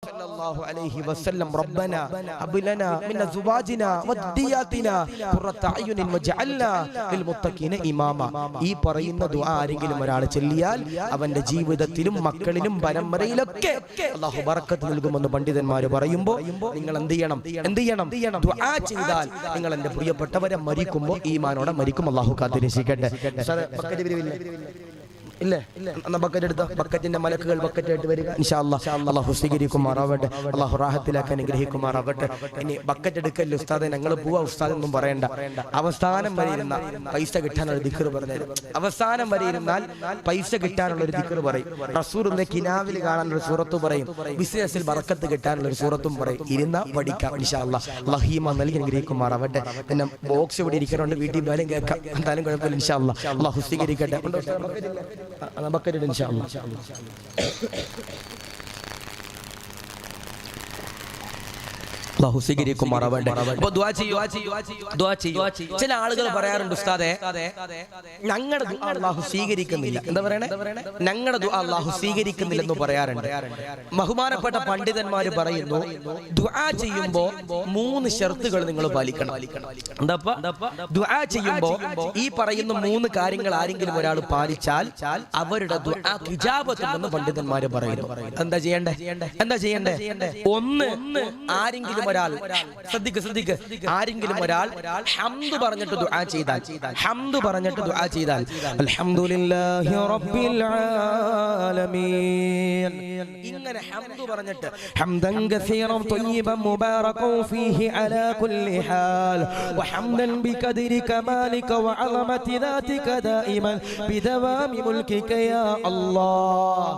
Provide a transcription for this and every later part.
സല്ലല്ലാഹു അലൈഹി വസല്ലം റബ്ബന ഹബ് ലനാ മിൻ അസ്വാജിനാ വദ്ദിയാതിനാ ഖുറത അയുനിൻ വജഅൽനാ ലിൽ മുത്തഖീന ഇമാമ. ഈ പറയുന്ന ദുആ ആരെങ്കിലും ഒരാൾ ചൊല്ലിയാൽ അവന്റെ ജീവിതത്തിലും മക്കളിലും പരമ്പരയിലൊക്കെ അല്ലാഹു ബറക്കത്ത് നൽകുമെന്ന് പണ്ഡിതന്മാർ പറയുമ്പോൾ നിങ്ങൾ എന്ത് ചെയ്യണം? ദുആ ചെയ്താൽ നിങ്ങൾ എൻ്റെ പ്രിയപ്പെട്ടവരെ മരിക്കുമ്പോൾ ഈമാനോടെ മരിക്കും. അല്ലാഹു കാത്തിരക്ഷിക്കട്ടെ. ഇല്ലേ എന്നാ ബക്കറ്റ് എടുത്തോ. ബക്കറ്റിന്റെ മലക്കുകൾ ബക്കറ്റായിട്ട് വരിക ഇൻഷാ അല്ലാഹ്. അല്ലാഹു സ്വീകരിക്കുമാറാവട്ടെ. അല്ലാഹു റാഹത്തിലാക്കാൻ അനുഗ്രഹിക്കുമാറാവട്ടെ. ഇനി ബക്കറ്റ് എടുക്കല്ലേ ഉസ്താദെ, ഞങ്ങൾ പോവാ ഉസ്താദ് ഒന്നും പറയണ്ട. അവസാനം വരെ ഇരുന്ന പൈസ കിട്ടാനുള്ള ദിക്ർ പറഞ്ഞു. അവസാനം വരെ ഇരുന്നാൽ പൈസ കിട്ടാനുള്ള ഒരു ദിക്ർ പറയും. റസൂലുള്ളാഹി കിനാവിൽ കാണാനുള്ള സൂറത്ത് പറയും. ബിസിനസ്സിൽ ബറക്കത്ത് കിട്ടാനുള്ള ഒരു സൂറത്തും പറയും. ഇരുന്ന പഠിക്കാം ഇൻഷാ അല്ലാഹ്. അല്ലാഹു ഈമാൻ നൽകി അനുഗ്രഹിക്കുമാറാവട്ടെ. പിന്നെ ബോക്സ് ഇവിടെ ഇരിക്കുന്നുണ്ട്, വീട്ടിൽ പോയാലും കേൾക്കാം. എന്തായാലും കുഴപ്പമില്ല ഇൻഷാ അല്ലാഹ്. അല്ലാഹു സ്വീകരിക്കട്ടെ. ബക്കറ്റ് ഇൻഷാ അല്ലാഹ്. അല്ലാഹു സ്വീകരിക്കുമാറാവട്ടെ. അപ്പോൾ ദുആ ചെയ്യൂ. ചില ആളുകൾ പറയാറുണ്ട് ഉസ്താദേ ഞങ്ങളുടെ ദുആ അല്ലാഹു സ്വീകരിക്കുന്നില്ല. എന്താ പറയണേ? ഞങ്ങളുടെ ദുആ അല്ലാഹു സ്വീകരിക്കുന്നില്ലെന്ന് പറയാറുണ്ട്. ബഹുമാനപ്പെട്ട പണ്ഡിതന്മാർ പറയുന്നു ദുആ ചെയ്യുമ്പോൾ 3 ഷർത്തുകൾ നിങ്ങൾ പാലിക്കണം. എന്താപ്പാ? ദുആ ചെയ്യുമ്പോൾ ഈ പറയുന്ന 3 കാര്യങ്ങൾ ആരെങ്കിലും ഒരാൾ പാലിച്ചാൽ അവരുടെ ദുആ ഇജാബത്തുണ്ടെന്ന് പണ്ഡിതന്മാർ പറയുന്നു. എന്താ ചെയ്യണ്ടേ? ഒന്ന്, ആരെങ്കിലും ഒരാൾ ശ്രദ്ധിക്ക്, ആരെങ്കിലും ഒരാൾ ഹംദ് പറഞ്ഞിട്ട് ദുആ ചെയ്താൽ അൽഹംദുലില്ലാഹി റബ്ബിൽ ആലമീൻ ഇങ്ങനെ ഹംദ് പറഞ്ഞിട്ട് ഹംദൻ കസീറൻ ത്വയ്യിബൻ മുബാറകൻ ഫീഹി അലാ കുല്ലി ഹാൽ വഹംദൻ ബിഖദ്രി കമാലിക വഅളമതി ദാതിക ദായിമൻ ബിദവാമി മുൽകിക യാ അല്ലാഹ്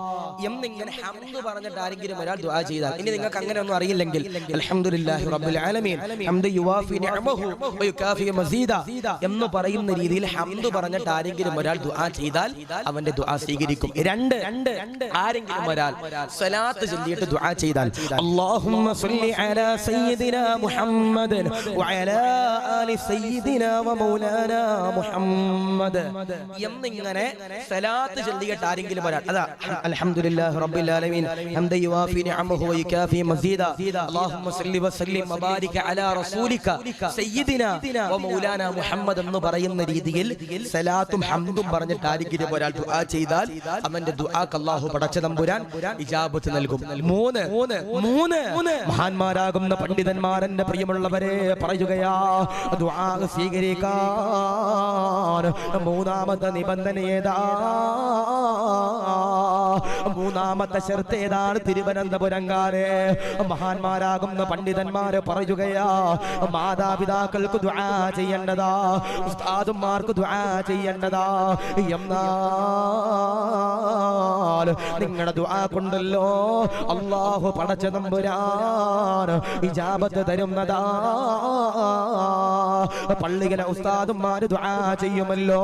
എന്നിങ്ങനെ ഹംദ് പറഞ്ഞിട്ട് ആരെങ്കിലും ഒരാൾ ദുആ ചെയ്താൽ, ഇനി നിങ്ങൾക്ക് അങ്ങനെ ഒന്നും അറിയില്ലെങ്കിൽ അൽഹംദുലില്ലാഹി റബ്ബിൽ ആലമീൻ ഹംദ് യുവാഫി നിഅമഹു വയുകാഫി മസീദ എന്ന് പറയുന്ന രീതിയിൽ ഹംദ് പറഞ്ഞിട്ട് ആരെങ്കിലും ഒരാൾ ദുആ ചെയ്താൽ അവന്റെ ദുആ സ്വീകരിക്കും. 2, ആരെങ്കിലും ഒരാൾ സ്വലാത്ത് ചൊല്ലിയിട്ട് ദുആ ചെയ്താൽ അല്ലാഹുമ്മ സ്വല്ലി അലാ സയ്യിദിനാ മുഹമ്മദൻ വഅലാ ആലി സയ്യിദിനാ വമൗലാനാ മുഹമ്മദ് എന്നിങ്ങനെ സ്വലാത്ത് ചൊല്ലിയിട്ട് ആരെങ്കിലും ഒരാൾ അതാ അൽഹംദുലില്ലാഹി റബ്ബിൽ ആലമീൻ ഹംദ യുവാഫി നിഅമഹു വയുകാഫി മസീദ അല്ലാഹുമ്മ സ്വല്ലി വസല്ലിം വബാരിക അലാ റസൂലിക സയ്യിദിനാ വമൗലാനാ മുഹമ്മദ് എന്ന് പറയുന്ന രീതിയിൽ സലാത്തും ഹംദും പറഞ്ഞിട്ട് ആരെങ്കിലും ഒരാൾ ദുആ ചെയ്താൽ അവന്റെ ദുആക്ക് അല്ലാഹു പടച്ച തമ്പുരാൻ ഇജാബത്ത് നൽകും. 3 മഹാന്മാരാകുന്ന പണ്ഡിതന്മാരന്റെ പ്രിയമുള്ളവരെ പറയുകയാ ദുആ സ്വീകരിക്കാൻ മൂന്നാമത്തെ നിബന്ധന ഏതാ? മൂന്നാമത്തെ ഷർത്ത് ഏതാണ്? തിരുവനന്തപുരംകാരെ മഹാന്മാരാകുന്ന പണ്ഡിതന്മാര് പറയുകയാ മാതാപിതാക്കൾക്ക് ദുആ ചെയ്യേണ്ടതാ, ഉസ്താദുമാർക്ക് ദുആ ചെയ്യേണ്ടതാ. എന്നാൽ നിങ്ങളുടെ ദുആ കൊണ്ടല്ലോ അല്ലാഹു പടച്ച തമ്പുരാൻ ഇജാബത്ത് തരുന്നതാ. പള്ളിയിലെ ഉസ്താദുമാര് ദുആ ചെയ്യുമല്ലോ,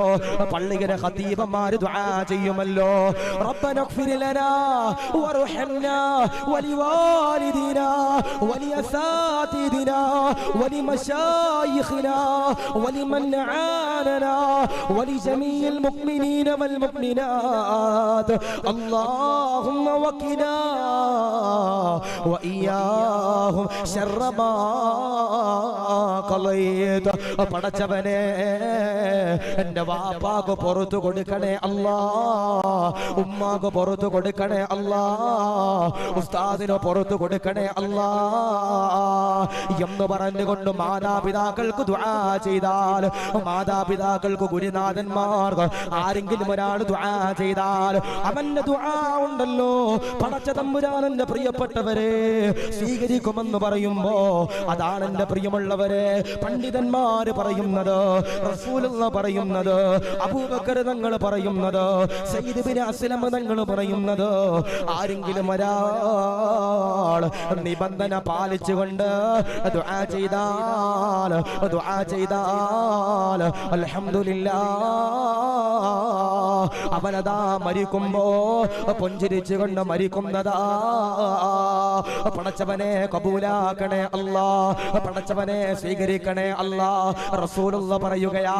പള്ളിയിലെ ഖതീബന്മാര് ദുആ ചെയ്യുമല്ലോ. റബ്ബന اغفر لنا وارحمنا ولوالدينا ولأساتذتنا ولمشايخنا ولمن عاننا ولجميع المؤمنين والمؤمنات اللهم وقنا وإياهم شر ما قضيت. പടച്ചവനെ എൻ്റെ വാപ്പാക്ക് പുറത്തു കൊടുക്കണേ അല്ലാ, ഉമ്മാക്ക് പുറത്തു കൊടുക്കണേ അല്ലാ, ഉസ്താദിന് പുറത്തു കൊടുക്കണേ അല്ലാ എന്ന് പറഞ്ഞുകൊണ്ട് മാതാപിതാക്കൾക്ക് ദുആ ചെയ്താൽ, മാതാപിതാക്കൾക്ക് ഗുരുനാഥന്മാർക്ക് ആരെങ്കിലും ഒരാൾ ദുആ ചെയ്താൽ അവന്റെ ദുആ ഉണ്ടല്ലോ പടച്ച തമ്പുരാന്റെ പ്രിയപ്പെട്ടവരെ സ്വീകരിക്കുമെന്ന് പറയുമ്പോ അതാണ് എന്റെ പ്രിയമുള്ളവരെ പണ്ഡിതന്മാര് പറയുന്നത്, റസൂലുള്ളാഹി പറയുന്നത്, അബൂബക്കർ തങ്ങൾ പറയുന്നത്, സയ്യിദ് ഇബ്നു അസ്ലം തങ്ങൾ പറയുന്നത്, ആരെങ്കിലും ഒരാൾ നിബന്ധന പാലിച്ചുകൊണ്ട് ദുആ ചെയ്താൽ അൽഹംദുലില്ലാഹ് അവനതാ മരിക്കുമ്പോ പുഞ്ചിരിച്ചുകൊണ്ട് മരിക്കുന്നതാ. പടച്ചവനെ കബൂലാക്കണേ അല്ലാ, പടച്ചവനെ സ്വീകരിക്കണേ അല്ലാ. റസൂലുള്ളാഹി പറയുകയാ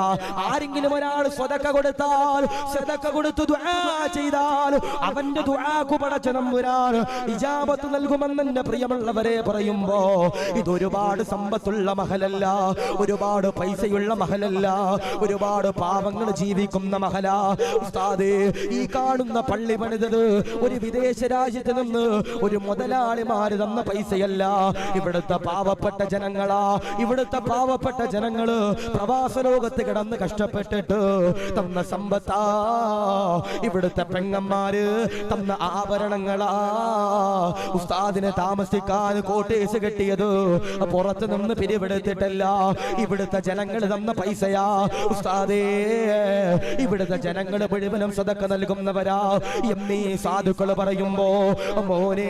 ആരെങ്കിലും ഒരാൾ സ്വതക്ക കൊടുത്താൽ, സദക്ക കൊടുത്തു ദുആ ചെയ്താൽ അവന്റെ ദുആക്ക് പടച്ച തമ്പുരാൻ ഇജാബത്ത് നൽകുമെന്ന് എന്റെ പ്രിയമുള്ളവരെ പറയുമ്പോ ഇതൊരുപാട് സമ്പത്തുള്ള മഹലല്ല, ഒരുപാട് പൈസയുള്ള മഹലല്ല, ഒരുപാട് പാവങ്ങൾ ജീവിക്കുന്ന മഹല. ഉസ്താദേ, ഈ കാണുന്ന പള്ളി പണിതത് ഒരു വിദേശ രാജ്യത്ത് നിന്ന് ഒരു മുതലാളിമാര് തന്ന പൈസയല്ല. ഇവിടുത്തെ പാവപ്പെട്ട ജനങ്ങളാ, ഇവിടുത്തെ പാവപ്പെട്ട ജനങ്ങള് പ്രവാസ ലോകത്ത് കിടന്ന് കഷ്ടപ്പെട്ടിട്ട് തന്ന സമ്പത്താ. ഇവിടുത്തെ പെങ്ങന്മാര് തന്ന ആഭരണങ്ങളാ. ഉസ്താദിനെ താമസിക്കാൻ കോട്ടേഴ്സ് കെട്ടിയത് പുറത്ത് നിന്ന് പിരിവെടുത്തിട്ടല്ല, ഇവിടുത്തെ ജനങ്ങൾ തന്ന പൈസയാ. ഉസ്താദേ, ഇവിടുത്തെ ജനങ്ങൾ മുഴുവനും സദഖ നൽകുന്നവരാ എന്നീ സാധുക്കൾ പറയുമ്പോ, മോനെ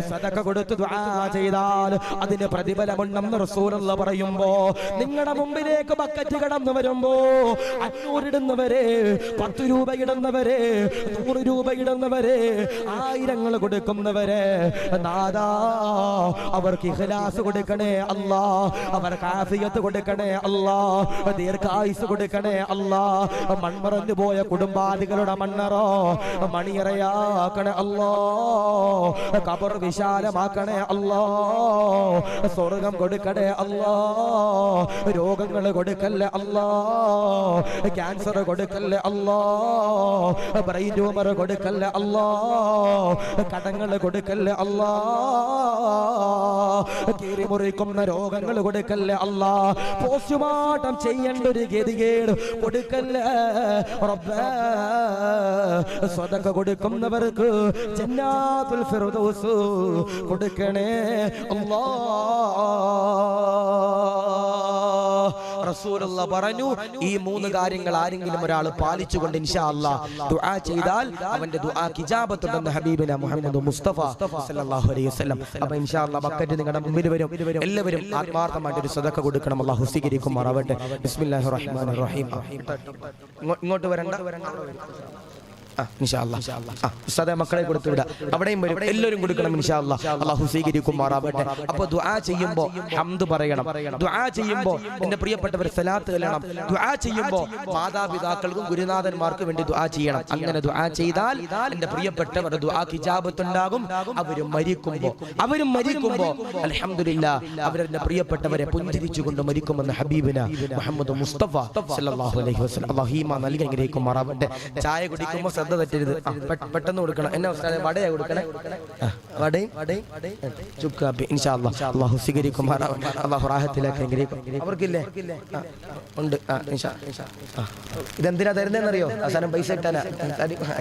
സദഖ കൊടുത്ത് ദുആ ചെയ്താൽ അതിന് പ്രതിഫലമുണ്ടെന്ന് റസൂലുള്ള പറയുമ്പോ, നിങ്ങളുടെ മുമ്പിലേക്ക് ബക്കറ്റ് കടന്നു വരുമ്പോ 500 ഇടുന്നവരെ, 10 രൂപ ഇടുന്നവരെ, 100 രൂപ ഇടുന്നവരെ, 1000 കൊടുക്കുന്നവരെ, നാദാ അവർക്ക് ഇഖ്ലാസ് കൊടുക്കണേ അല്ലാ, അവർക്ക് ആഫിയത്ത് കൊടുക്കണേ അല്ലാ, ദീർഘായുസ് കൊടുക്കണേ അല്ലാ. മൺമറഞ്ഞു പോയ കുടുംബാദികളുടെ മണ്ണറോ മണിയറയാക്കണേ അല്ലാ, ഖബർ വിശാലമാക്കണേ അല്ലാ, സ്വർഗം കൊടുക്കണേ അല്ലാ, രോഗങ്ങൾ കൊടുക്കല്ലേ അല്ലാ, ക്യാൻസർ കൊടുക്കല്ലേ അല്ലാ, ബ്രെയിൻ ട്യൂമർ കൊടുക്കല്ലേ അല്ലാ, കടങ്ങൾ കൊടുക്കല്ലേ അല്ലാ, കീറിമുറിക്കുന്ന രോഗങ്ങൾ കൊടുക്കല്ലേ അല്ലാ, പോസ്റ്റ്മോർട്ടം ചെയ്യേണ്ട ഒരു ഗതികേട് കൊടുക്കല്ലേ റബ്ബേ. സദഖ കൊടുക്കുന്നവർക്ക് ജന്നാത്തുൽ ഫിർദൗസ് കൊടുക്കണേ അല്ലാ. റസൂലുള്ള പറഞ്ഞു, ഈ 3 കാര്യങ്ങൾ ആരെങ്കിലും ഒരാൾ പാലിച്ചുകൊണ്ട് ഇൻഷാ അല്ലാഹ് ദുആ ചെയ്താൽ അവന്റെ ദുആക്ക് ഇജാബത്തുണ്ടെന്ന് ഹബീബിന മുഹമ്മദ് മുസ്തഫ സല്ലല്ലാഹു അലൈഹി വസല്ലം. അപ്പോൾ ഇൻഷാ അല്ലാഹ് ബക്കറ്റ് നിങ്ങളുടെ മുമ്പിൽ വരും. എല്ലാവരും ആത്മാർത്ഥമായിട്ട് ഒരു സദഖ കൊടുക്കണം. അല്ലാഹു സ്വീകരിക്കുമാറാവട്ടെ. ബിസ്മില്ലാഹിർ റഹ്മാനിർ റഹീം. ഇങ്ങോട്ട് വരണ്ട, ഇൻഷാ അല്ലാഹ് ഉസ്താദേ മക്കളെ കൊടുത്തു വിടാ, അവിടെയും വരും, എല്ലാവരും കൊടുക്കണം ഇൻഷാ അല്ലാഹ്. അല്ലാഹു സ്വീകരിക്കുമാറാവട്ടെ. അപ്പോൾ ദുആ ചെയ്യുമ്പോൾ ഹംദ് പറയണം. ദുആ ചെയ്യുമ്പോൾ എൻ്റെ പ്രിയപ്പെട്ടവർ സലാത്ത് ചൊല്ലണം. ദുആ ചെയ്യുമ്പോൾ മാതാപിതാക്കൾക്കും ഗുരുനാഥന്മാർക്കും വേണ്ടി ദുആ ചെയ്യണം. അങ്ങനെ ദുആ ചെയ്താൽ എൻ്റെ പ്രിയപ്പെട്ടവർ ദുആക്ക് ഇജാബത്ത് ഉണ്ടാകും. അവരും മരിക്കുമ്പോൾ അൽഹംദുലില്ലാഹ് അവരുടെ പ്രിയപ്പെട്ടവരെ പുഞ്ചിരിച്ചുകൊണ്ട് മരിക്കുമെന്ന് ഹബീബിന മുഹമ്മദ് മുസ്തഫ സല്ലല്ലാഹു അലൈഹി വസല്ലം. അല്ലാഹു ഈമാൻ നൽകി അനുഗ്രഹിക്കുമാറാവട്ടെ. ചായ കുടിക്കുമ്പോൾ ശ്രദ്ധ തെറ്റരുത്, പെട്ടെന്ന് കൊടുക്കണം. എന്നാ ഉസ്താദേ വടയാ കൊടുക്കണേ? വടയും ചുക്കാപ്പി ഇൻഷാ അല്ലാഹ്. അല്ലാഹു സ്വീകരിക്കുമാറാവട്ടെ. അല്ലാഹു റാഹത്തിലാക്കി അനുഗ്രഹിക്കും. അവർക്കില്ലേ? ഉണ്ട്. ഇതെന്തിനാ തരുന്നതെന്നറിയോ? അവസാനം പൈസ കിട്ടാനാ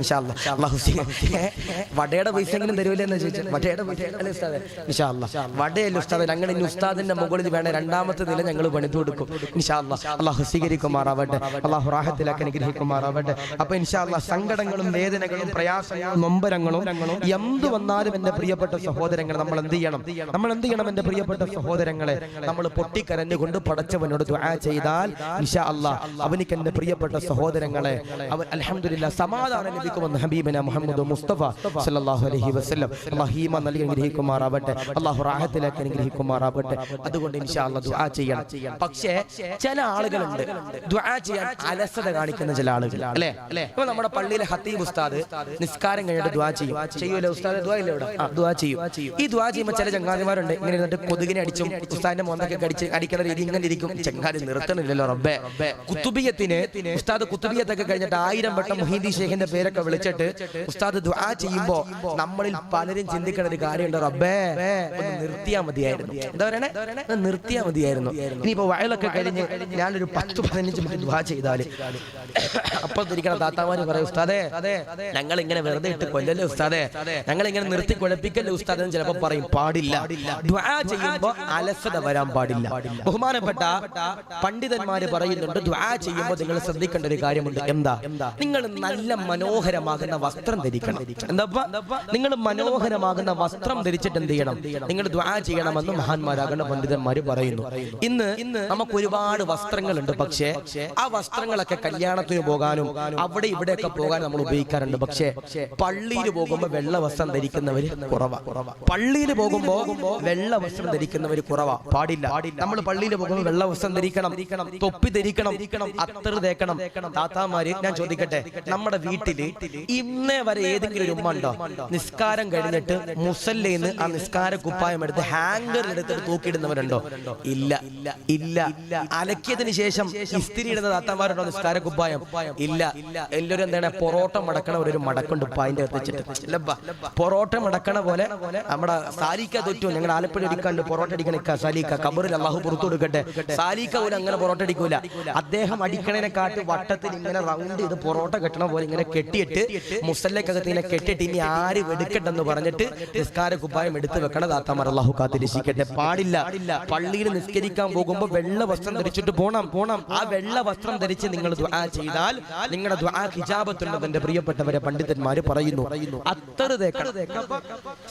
ഇൻഷാ അല്ലാഹ്. അല്ലാഹു വടയുടെ പൈസ എങ്കിലും തരുമല്ലെന്ന് ചോദിച്ചു. വടയുടെ പൈസ അല്ലേ ഉസ്താദേ? ഇൻഷാ അല്ലാഹ്. വടയല്ല ഉസ്താദേ, ഞങ്ങൾ ഇനി ഉസ്താദിന്റെ മുകളിൽ വേണേ 2ാമത്തെ നില ഞങ്ങൾ പണിതു കൊടുക്കും ഇൻഷാ അല്ലാഹ്. അല്ലാഹു സ്വീകരിക്കുമാറാവട്ടെ. അല്ലാഹു റാഹത്തിലാക്കി അനുഗ്രഹിക്കുമാറാവട്ടെ. അപ്പൊ ഇൻഷാ അല്ലാഹ് സങ്കടങ്ങളും വേദനകളും പ്രയാസങ്ങളും നൊമ്പരങ്ങളും എന്ത് വന്നാലും എന്റെ പ്രിയപ്പെട്ട സഹോദരങ്ങൾ നമ്മൾ എന്ത് ചെയ്യണം? എന്റെ പ്രിയപ്പെട്ട സഹോദരങ്ങളെ, നമ്മൾ പൊട്ടിക്കരഞ്ഞുകൊണ്ട് പടച്ചവനോട് ദുആ ചെയ്താൽ ഇൻഷാ അല്ലാഹ് അവനിക്ക് എന്റെ പ്രിയപ്പെട്ട സഹോദരങ്ങളെ അവൻ അൽഹംദുലില്ലാഹ് സമാധാനം ലഭിക്കുമെന്ന് ഹബീബിന മുഹമ്മദ് മുസ്തഫ സല്ലല്ലാഹു അലൈഹി വസല്ലം. അല്ലാഹു ഈമാൻ നൽകി അനുഗ്രഹിക്കുമാറാവട്ടെ. അല്ലാഹു റാഹത്തിലാക്കി അനുഗ്രഹിക്കുമാറാവട്ടെ. അതുകൊണ്ട് ഇൻഷാ അല്ലാഹ് ദുആ ചെയ്യണം. പക്ഷേ ചില ആളുകളുണ്ട് ദുആ ചെയ്യാൻ അലസത കാണിക്കുന്ന ചില ആളുകൾ, അല്ലേ? ഇപ്പൊ നമ്മുടെ പള്ളിയിലെ ഹത്തീബ് ഉസ്താദ് നിസ്കാരം കഴിഞ്ഞിട്ട് ദുആ ചെയ്യൂലേ ഉസ്താദ്? ദുആ ഇല്ലേ ഇവിടെ? ദുആ ചെയ്യും. ഈ ദുആ ചെയ്യുമ്പോൾ ചില ചങ്ങാതിമാരുണ്ട് ഇങ്ങനെ ഇരുന്നിട്ട് കൊതുകിനെ അടിച്ചും ഉസ്താദിന്റെ മോന്തൊക്കെ അടിക്കുന്ന രീതി ഇങ്ങനെ ഇരിക്കും. ചങ്ങാതി നിർത്തണില്ലല്ലോ റബ്ബേ. കുത്തുബിയത്തിന് ഉസ്താദ് കുത്തുബിയത്തൊക്കെ കഴിഞ്ഞിട്ട് 1000 വട്ടം മുഹീദ്ദീൻ ശൈഖിന്റെ പേരൊക്കെ വിളിച്ചിട്ട് ഉസ്താദ് ദുആ ചെയ്യുമ്പോ നമ്മളിൽ പലരും ചിന്തിക്കുന്ന ഒരു കാര്യമുണ്ട്, റബ്ബേ ഒന്ന് നിർത്തിയാ മതിയായിരുന്നു. എന്താ പറയണേ? നിർത്തിയാ മതിയായിരുന്നു. ഇനിയിപ്പോ വയലൊക്കെ കഴിഞ്ഞ് ഞാനൊരു 10-15 മിനിറ്റ് ദുആ ചെയ്താല് അപ്പോൾ തിരിക്കണ താത്താമാര് പറയും, ഉസ്താദേ ഞങ്ങൾ ഇങ്ങനെ വെറുതെ ഇട്ട് കൊല്ലല്ലേ ഉസ്താദേ, ഞങ്ങൾ ഇങ്ങനെ നിർത്തി കുഴപ്പിക്കല്ലേ ഉസ്താദ് എന്ന് ചിലപ്പോൾ പറയും. പാടില്ല. ദുആ ചെയ്യുമ്പോൾ അലസത വരാൻ പാടില്ല. ബഹുമാനപ്പെട്ട പണ്ഡിതന്മാര് പറയുന്നുണ്ട്, ദുആ ചെയ്യുമ്പോൾ നിങ്ങൾ ശ്രദ്ധിക്കേണ്ട ഒരു കാര്യമുണ്ട്. എന്താ? നിങ്ങൾ നല്ല മനോഹരമാകുന്ന വസ്ത്രം ധരിക്കണം. എന്താ? നിങ്ങൾ മനോഹരമാകുന്ന വസ്ത്രം ധരിച്ചിട്ട് എന്ത് ചെയ്യണം? നിങ്ങൾ ദുആ ചെയ്യണമെന്ന് മഹാന്മാരാകുന്ന പണ്ഡിതന്മാര് പറയുന്നു. ഇന്ന് നമുക്ക് ഒരുപാട് വസ്ത്രങ്ങളുണ്ട്. പക്ഷേ ആ വസ്ത്രങ്ങളൊക്കെ കല്യാണത്തിന് പോകാനും അവിടെ ഇവിടെയൊക്കെ പോകാൻ നമുക്ക് നമ്മൾ ഉപയോഗിക്കാറുണ്ട്. പക്ഷേ പള്ളിയിൽ പോകുമ്പോൾ വെള്ള വസ്ത്രം ധരിക്കുന്നവര് കുറവാ. പള്ളിയിൽ പോകുമ്പോൾ വെള്ള വസ്ത്രം ധരിക്കുന്നവര് കുറവാ. പാടില്ല. നമ്മൾ പള്ളിയിൽ പോകുമ്പോൾ വെള്ള വസ്ത്രം ധരിക്കണം, തൊപ്പി ധരിക്കണം, അത്തർ തേക്കണം. താത്താമാര്, ഞാൻ ചോദിക്കട്ടെ, നമ്മുടെ വീട്ടില് ഇന്നേ വരെ ഏതെങ്കിലും ഒരു ഉമ്മ ഉണ്ടോ നിസ്കാരം കഴിഞ്ഞിട്ട് മുസല്ലേന്ന് ആ നിസ്കാര കുപ്പായം എടുത്ത് ഹാങ്കറിൽ എടുത്തിട്ട് തൂക്കിയിടുന്നവരുണ്ടോ? ഇല്ല. അലക്കിയതിന് ശേഷം ഇസ്തിരി ഇടുന്ന താത്താമാരുണ്ടോ നിസ്കാര കുപ്പായം? ഇല്ല. എല്ലാവരും എന്താണ്, പൊറോട്ട മടക്കണ ഒരു മടക്കുണ്ട് ഉപ്പായിന്റെ വെച്ചിട്ട്. പൊറോട്ട മടക്കണ പോലെ നമ്മുടെ സാലിക്ക തൊറ്റു, ഞങ്ങളുടെ ആലപ്പുഴ ഒരിക്കണ്ട് പൊറോട്ട അടിക്കണ സാലിക്ക, കബറിൽ അള്ളാഹു പുറത്തു കൊടുക്കട്ടെ. സാലിക്ക പോലും അങ്ങനെ പൊറോട്ട അടിക്കൂല. അദ്ദേഹം അടിക്കണേനെക്കാട്ട് വട്ടത്തിൽ ഇങ്ങനെ റൗണ്ട് ചെയ്ത് പൊറോട്ട കെട്ടണ പോലെ ഇങ്ങനെ കെട്ടിയിട്ട് മുസല്ലക്കകത്ത് ഇങ്ങനെ കെട്ടിയിട്ട് ഇനി ആര് വെടുക്കട്ടെന്ന് പറഞ്ഞിട്ട് നിസ്കാര കുപ്പായം എടുത്ത് വെക്കണ താത്താമാർ അള്ളാഹു കാത്തിരക്ഷിക്കട്ടെ. പാടില്ല. പള്ളിയിൽ നിസ്കരിക്കാൻ പോകുമ്പോൾ വെള്ള വസ്ത്രം ധരിച്ചിട്ട് പോണം. ആ വെള്ള വസ്ത്രം ധരിച്ച് നിങ്ങൾ ദുആ ചെയ്താൽ നിങ്ങളുടെ ദുആ ഇജാബത്തുണ്ടെന്ന് എന്റെ പ്രിയപ്പെട്ടവരെ പണ്ഡിതന്മാര് പറയുന്നു. അത്തർ തേക്കണം,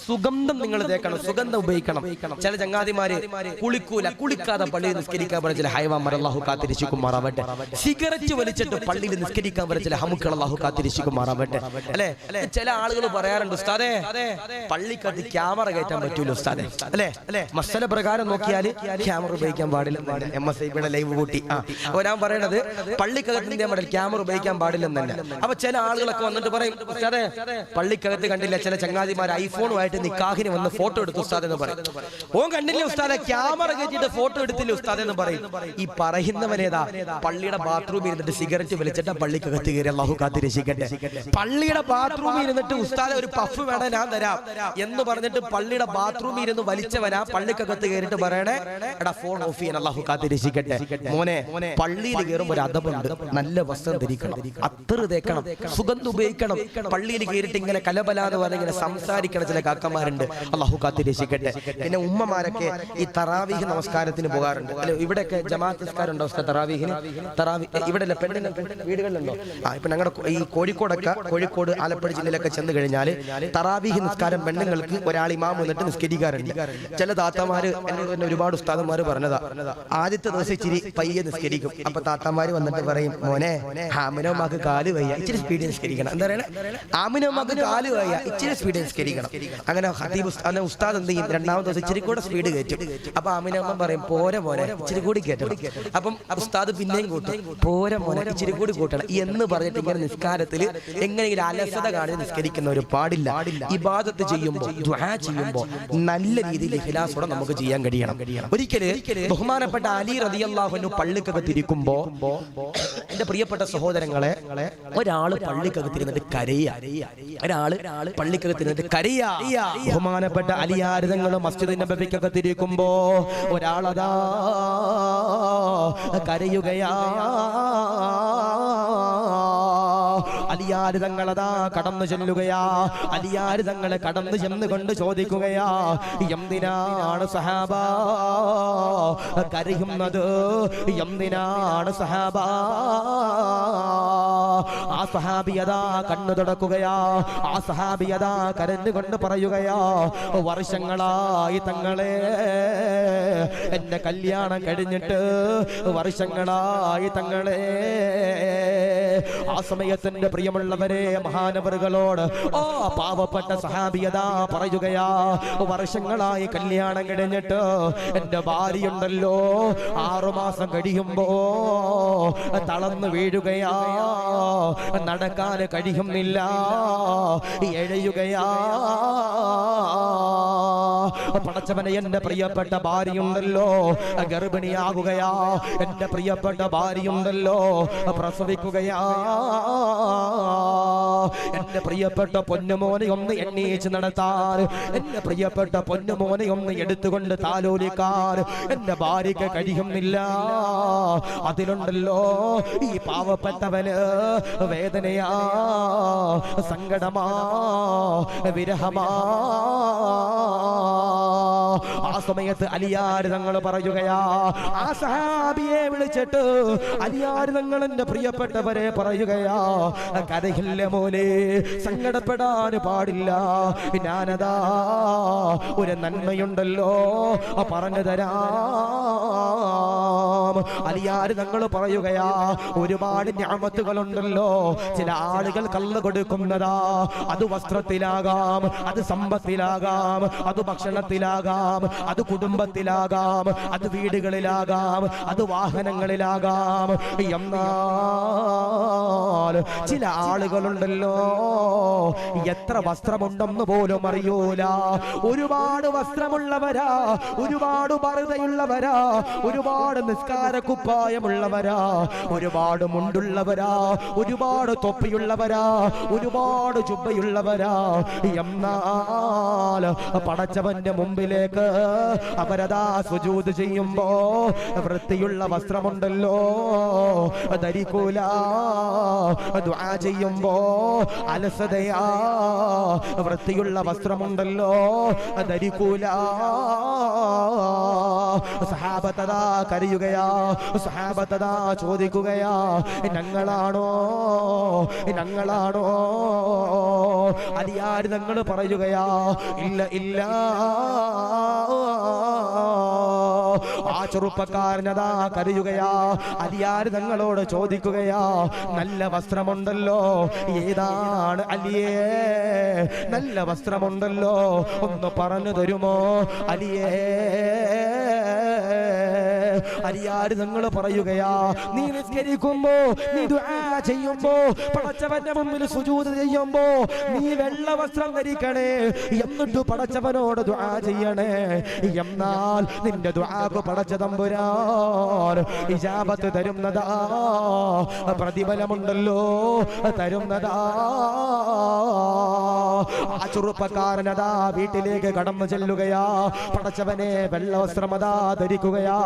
സുഗന്ധം നിങ്ങൾ തേക്കണം, സുഗന്ധം ഉപയോഗിക്കണം. ചില ചങ്ങാതിമാര് കുളിക്കാതെ പള്ളിയിൽ നിസ്കരിക്കാൻ പറഞ്ഞ ചില ഹൈവാന്മാർ അല്ലാഹു കാത്തിരക്ഷിക്കുമാറാവട്ടെ. സിഗരറ്റ് വലിച്ചിട്ട് പള്ളിയിൽ നിസ്കരിക്കാൻ പറഞ്ഞ ചില ഹമുക്കൾ അല്ലാഹു കാത്തിരക്ഷിക്കുമാറാവട്ടെ. അല്ലെ, ചില ആളുകൾ പറയാറുണ്ട്, ഉസ്താദേ പള്ളിക്കകത്ത് ക്യാമറ കയറ്റാൻ പറ്റൂല ഉസ്താദേ. അല്ലെ, മസല പ്രകാരം നോക്കിയാൽ ക്യാമറ ഉപയോഗിക്കാൻ പാടില്ല. MSIBയുടെ ലൈവ് കൂട്ടി. അപ്പൊ ഞാൻ പറയണത് പള്ളിക്കകത്തിന്റെ ക്യാമറ ഉപയോഗിക്കാൻ പാടില്ലെന്നല്ല. അപ്പൊ ചില ആളുകളൊക്കെ വന്നിട്ട് പറയും, ഉസ്താദേ പള്ളിക്കകത്ത് കണ്ടില്ല ചില ചങ്ങാതിമാർ ഐഫോണുമായിട്ട് നിക്കാഹിന് വന്ന് ഫോട്ടോ എടുത്തു ഉസ്താദ് എന്ന് പറയും. ഓൻ കണ്ടില്ല ഉസ്താദെ, ക്യാമറ കയറ്റിട്ട് ഫോട്ടോ എടുത്തില്ല ഉസ്താദ് എന്ന് പറയും. ഈ പറയുന്നവനേതാ? പള്ളിയുടെ ബാത്റൂമിൽ ഇരുന്നിട്ട് സിഗരറ്റ് വലിച്ചിട്ട് പള്ളിക്കകത്ത് കയറി അല്ലാഹു കാത്തിരക്ഷിക്കട്ടെ. പള്ളിയുടെ ബാത്റൂമിൽ ഇരുന്നിട്ട് ഉസ്താദെ ഒരു പഫ് വേണം ഞാൻ തരാം എന്ന് പറഞ്ഞിട്ട് പള്ളിയുടെ ബാത്റൂമിൽ ഇരുന്ന് വലിച്ചവനാ പള്ളിക്കകത്ത് കയറിയിട്ട് പറയണേ എടാ ഫോൺ ഓഫ് ചെയ്യാൻ അല്ലാഹു കാത്തിരക്ഷിക്കട്ടെ. മോനെ, പള്ളിയിൽ കയറുമ്പോൾ ഒരു അദബുണ്ട്. നല്ല വസ്ത്രം ധരിക്കണം, അത്തർ തേക്കണം, സുഗന്ധം ഉപയോഗിക്കണം. പള്ളിയിൽ കയറിയിട്ട് ഇങ്ങനെ കലബലാന്ന് പറഞ്ഞ ഇങ്ങനെ സംസാരിക്കണ ചില കാക്കന്മാരുണ്ട് അല്ലാഹു കാത്തിരക്ഷിക്കട്ടെ. പിന്നെ ഉമ്മമാരൊക്കെ ഈ തറാവീഹ് നമസ്കാരത്തിന് പോകാറുണ്ട്. അല്ലെ, ഇവിടെയൊക്കെ ജമാഅത്ത് നിസ്കാരം ഉണ്ടോ തറാവീഹിന്? ഇവിടെ പെണ്ണിന് വീടുകളിലുണ്ടോ? ഇപ്പൊ ഞങ്ങളുടെ ഈ കോഴിക്കോട് ആലപ്പുഴ ജില്ലയിലൊക്കെ ചെന്ന് കഴിഞ്ഞാൽ തറാവീഹ് നിസ്കാരം പെണ്ണുങ്ങൾക്ക് ഒരാൾ ഇമാം വന്നിട്ട് നിസ്കരിക്കാറുണ്ട്. ചില താത്തമാര് എന്നോട് തന്നെ ഒരുപാട് ഉസ്താദന്മാര് പറഞ്ഞതാ, ആദ്യത്തെ ദിവസം ഇച്ചിരി പയ്യെ നിസ്കരിക്കും. അപ്പൊ താത്തമാര് വന്നിട്ട് പറയും, മോനെ ആമിനോമാക്ക് കാല് വയ്യ, ഇച്ചിരി സ്പീഡിൽ നിസ്കരിക്കണം. എന്താ പറയണേ? ആമിനോമാക്ക് കാല് വയ്യ, ഇച്ചിരി സ്പീഡിൽ നിസ്കരിക്കണം. അങ്ങനെ ഹദീബ് ഉസ്താദ് എന്ത് ചെയ്യും? രണ്ടാമത്തെ ദിവസം ഇച്ചിരി കൂടെ സ്പീഡ് കയറ്റും. അപ്പൊ ആമിനോമ്മ പറയും, പോരെ മോനെ ഇച്ചിരി കൂടി കയറ്റണം. അപ്പം ഉസ്താദ് പിന്നെയും കൂട്ടും, പോരെ മോനെ ഇച്ചിരി കൂടി കൂട്ടണം എന്ന് പറഞ്ഞിട്ട് ഇങ്ങനെ നിസ്കാരത്തിൽ എങ്ങനെയെങ്കിലും അലസത കാണിച്ച് നിസ്കരിക്കുന്ന ഒരു പാടില്ല. ഇബാദത്ത് ചെയ്യുമ്പോൾ ദുആ ചെയ്യുമ്പോൾ നല്ല രീതിയിൽ ഇഖ്ലാസോടെ നമുക്ക് ചെയ്യാൻ കഴിയണം. ഒരിക്കല് ബഹുമാനപ്പെട്ട അലി റളിയല്ലാഹു അൻഹു പള്ളിക്കകത്തിരിക്കുമ്പോ, എന്റെ പ്രിയപ്പെട്ട സഹോദരങ്ങളെ, ഒരാള് പള്ളിക്കകത്തിരുന്നിട്ട് കരയാ. ബഹുമാനപ്പെട്ട അലിയാരിതങ്ങളും മസ്ജിദ് നബവിക്കകത്തിരിക്കുമ്പോ ഒരാളതാ കരയുകയാ. അലിയാര് തങ്ങളതാ കടന്നു ചെല്ലുകയാ. അലിയാര് തങ്ങളെ കടന്നു ചെന്നുകൊണ്ട് ചോദിക്കുകയാ, എന്തിനാണ് സഹാബ കരയുന്നത്? എന്തിനാണ് സഹാബ? ആ സഹാബിയതാ കണ്ണു തുടക്കുകയാ. ആ സഹാബിയതാ കരഞ്ഞുകൊണ്ട് പറയുകയാ, വർഷങ്ങളായി തങ്ങളെ, എന്റെ കല്യാണം കഴിഞ്ഞിട്ട് വർഷങ്ങളായി തങ്ങളെ. ആ സമയത്തിന്റെ പ്രിയമുള്ളവരെ, മഹാനവറുകളോട് ഓ പാവപ്പെട്ട സഹാബിയതാ പറയുകയാ, വർഷങ്ങളായി കല്യാണം കഴിഞ്ഞിട്ട് എന്റെ ഭാര്യയുണ്ടല്ലോ 6 മാസം കഴിയുമ്പോ തളർന്നു വീഴുകയാ, നടക്കാൻ കഴിയുന്നില്ല, എഴയുകയാ. പടച്ചവനെ, എന്റെ പ്രിയപ്പെട്ട ഭാര്യയുണ്ടല്ലോ ഗർഭിണിയാകുകയാ, എന്റെ പ്രിയപ്പെട്ട ഭാര്യയുണ്ടല്ലോ പ്രസവിക്കുകയാ. എന്റെ പ്രിയപ്പെട്ട പൊന്നുമോനെ ഒന്ന് എണ്ണീച്ച് നടത്താൻ, എന്റെ പ്രിയപ്പെട്ട പൊന്നുമോനെ ഒന്ന് എടുത്തുകൊണ്ട് താലോലിക്കാൻ എന്റെ ഭാര്യയ്ക്ക് കഴിയുന്നില്ല. അതിലുണ്ടല്ലോ ഈ പാവപ്പെട്ടവന് വേദനയാ, സങ്കടമാ, വിരഹമാ. ആ സമയത്ത് അലിയാര് തങ്ങൾ പറയുകയാ, ആ സഹാബിയെ വിളിച്ചിട്ട് അലിയാര് തങ്ങൾ എന്റെ പ്രിയപ്പെട്ടവരെ പറയുകയാ, കരയില്ല മോനെ, സങ്കടപ്പെടാൻ പാടില്ല, ഞാനതാ ഒരു നന്മയുണ്ടല്ലോ പറഞ്ഞു തരാ. അലിയാർ തങ്ങൾ പറയുകയാ, ഒരുപാട് നിഅമത്തുകളുണ്ടല്ലോ. ചില ആളുകൾ കള്ള് കൊടുക്കുന്നതാ. അത് വസ്ത്രത്തിലാകാം, അത് സമ്പത്തിലാകാം, അത് ഭക്ഷണത്തിലാകാം, അത് കുടുംബത്തിലാകാം, അത് വീടുകളിലാകാം, അത് വാഹനങ്ങളിലാകാം. എന്നാൽ ചില ആളുകളുണ്ടല്ലോ, എത്ര വസ്ത്രമുണ്ടെന്ന് പോലും അറിയൂല. ഒരുപാട് വസ്ത്രമുള്ളവരാ, ഒരുപാട് പർദ്ദയുള്ളവരാ, ഒരുപാട് നിസ്കാര കുപ്പായമുള്ളവരാ, ഒരുപാട് മുണ്ടുള്ളവരാ, ഒരുപാട് തൊപ്പിയുള്ളവരാ, ഒരുപാട് ജുബ്ബയുള്ളവരാ. എന്നാൽ പടച്ചവന്റെ മുമ്പിലേക്ക് അവരതാ സുജൂദ് ചെയ്യുമ്പോ വൃത്തിയുള്ള വസ്ത്രമുണ്ടല്ലോ ധരിക്കൂല. ദുആ ചെയ്യുമ്പോ അലസതയാ, വൃത്തിയുള്ള വസ്ത്രമുണ്ടല്ലോ ധരിക്കൂല. സഹാബത്തതാ കരയുകയാ, സഹാബത്തതാ ചോദിക്കുകയാ, ഞങ്ങളാണോ ഞങ്ങളാണോ? അലിയാർ തങ്ങൾ പറയുകയാ, ഇല്ല ഇല്ല. ആ ചെറുപ്പക്കാരനതാ കരയുകയാ. അലിയാർ തങ്ങളോട് ചോദിക്കുകയാ, നല്ല വസ്ത്രമുണ്ടല്ലോ, ഏതാണ് അലിയേ? നല്ല വസ്ത്രമുണ്ടല്ലോ, ഒന്ന് പറഞ്ഞു തരുമോ അലിയേ? അലിയാർ തങ്ങൾ പറയുകയാ, നീ നിസ്കരിക്കുമ്പോ, നീ ദുആ ചെയ്യുമ്പോ, പടച്ചവന്റെ മുമ്പിൽ സുജൂദ് ചെയ്യുമ്പോ നീ വെള്ള വസ്ത്രം ധരിക്കണേ, എന്നിട്ട് പടച്ചവനോട് ദുആ ചെയ്യണേ. എന്നാൽ നിന്റെ ദുആക്ക് പടച്ച തമ്പുരാൻ ഇജാബത്ത് തരുന്നതാ, പ്രതിഫലമുണ്ടല്ലോ തരുന്നതാ. ആ ചെറുപ്പക്കാരനതാ വീട്ടിലേക്ക് കടന്നു ചെല്ലുകയാ. പടച്ചവനെ വെള്ള വസ്ത്രമതാ ധരിക്കുകയാ.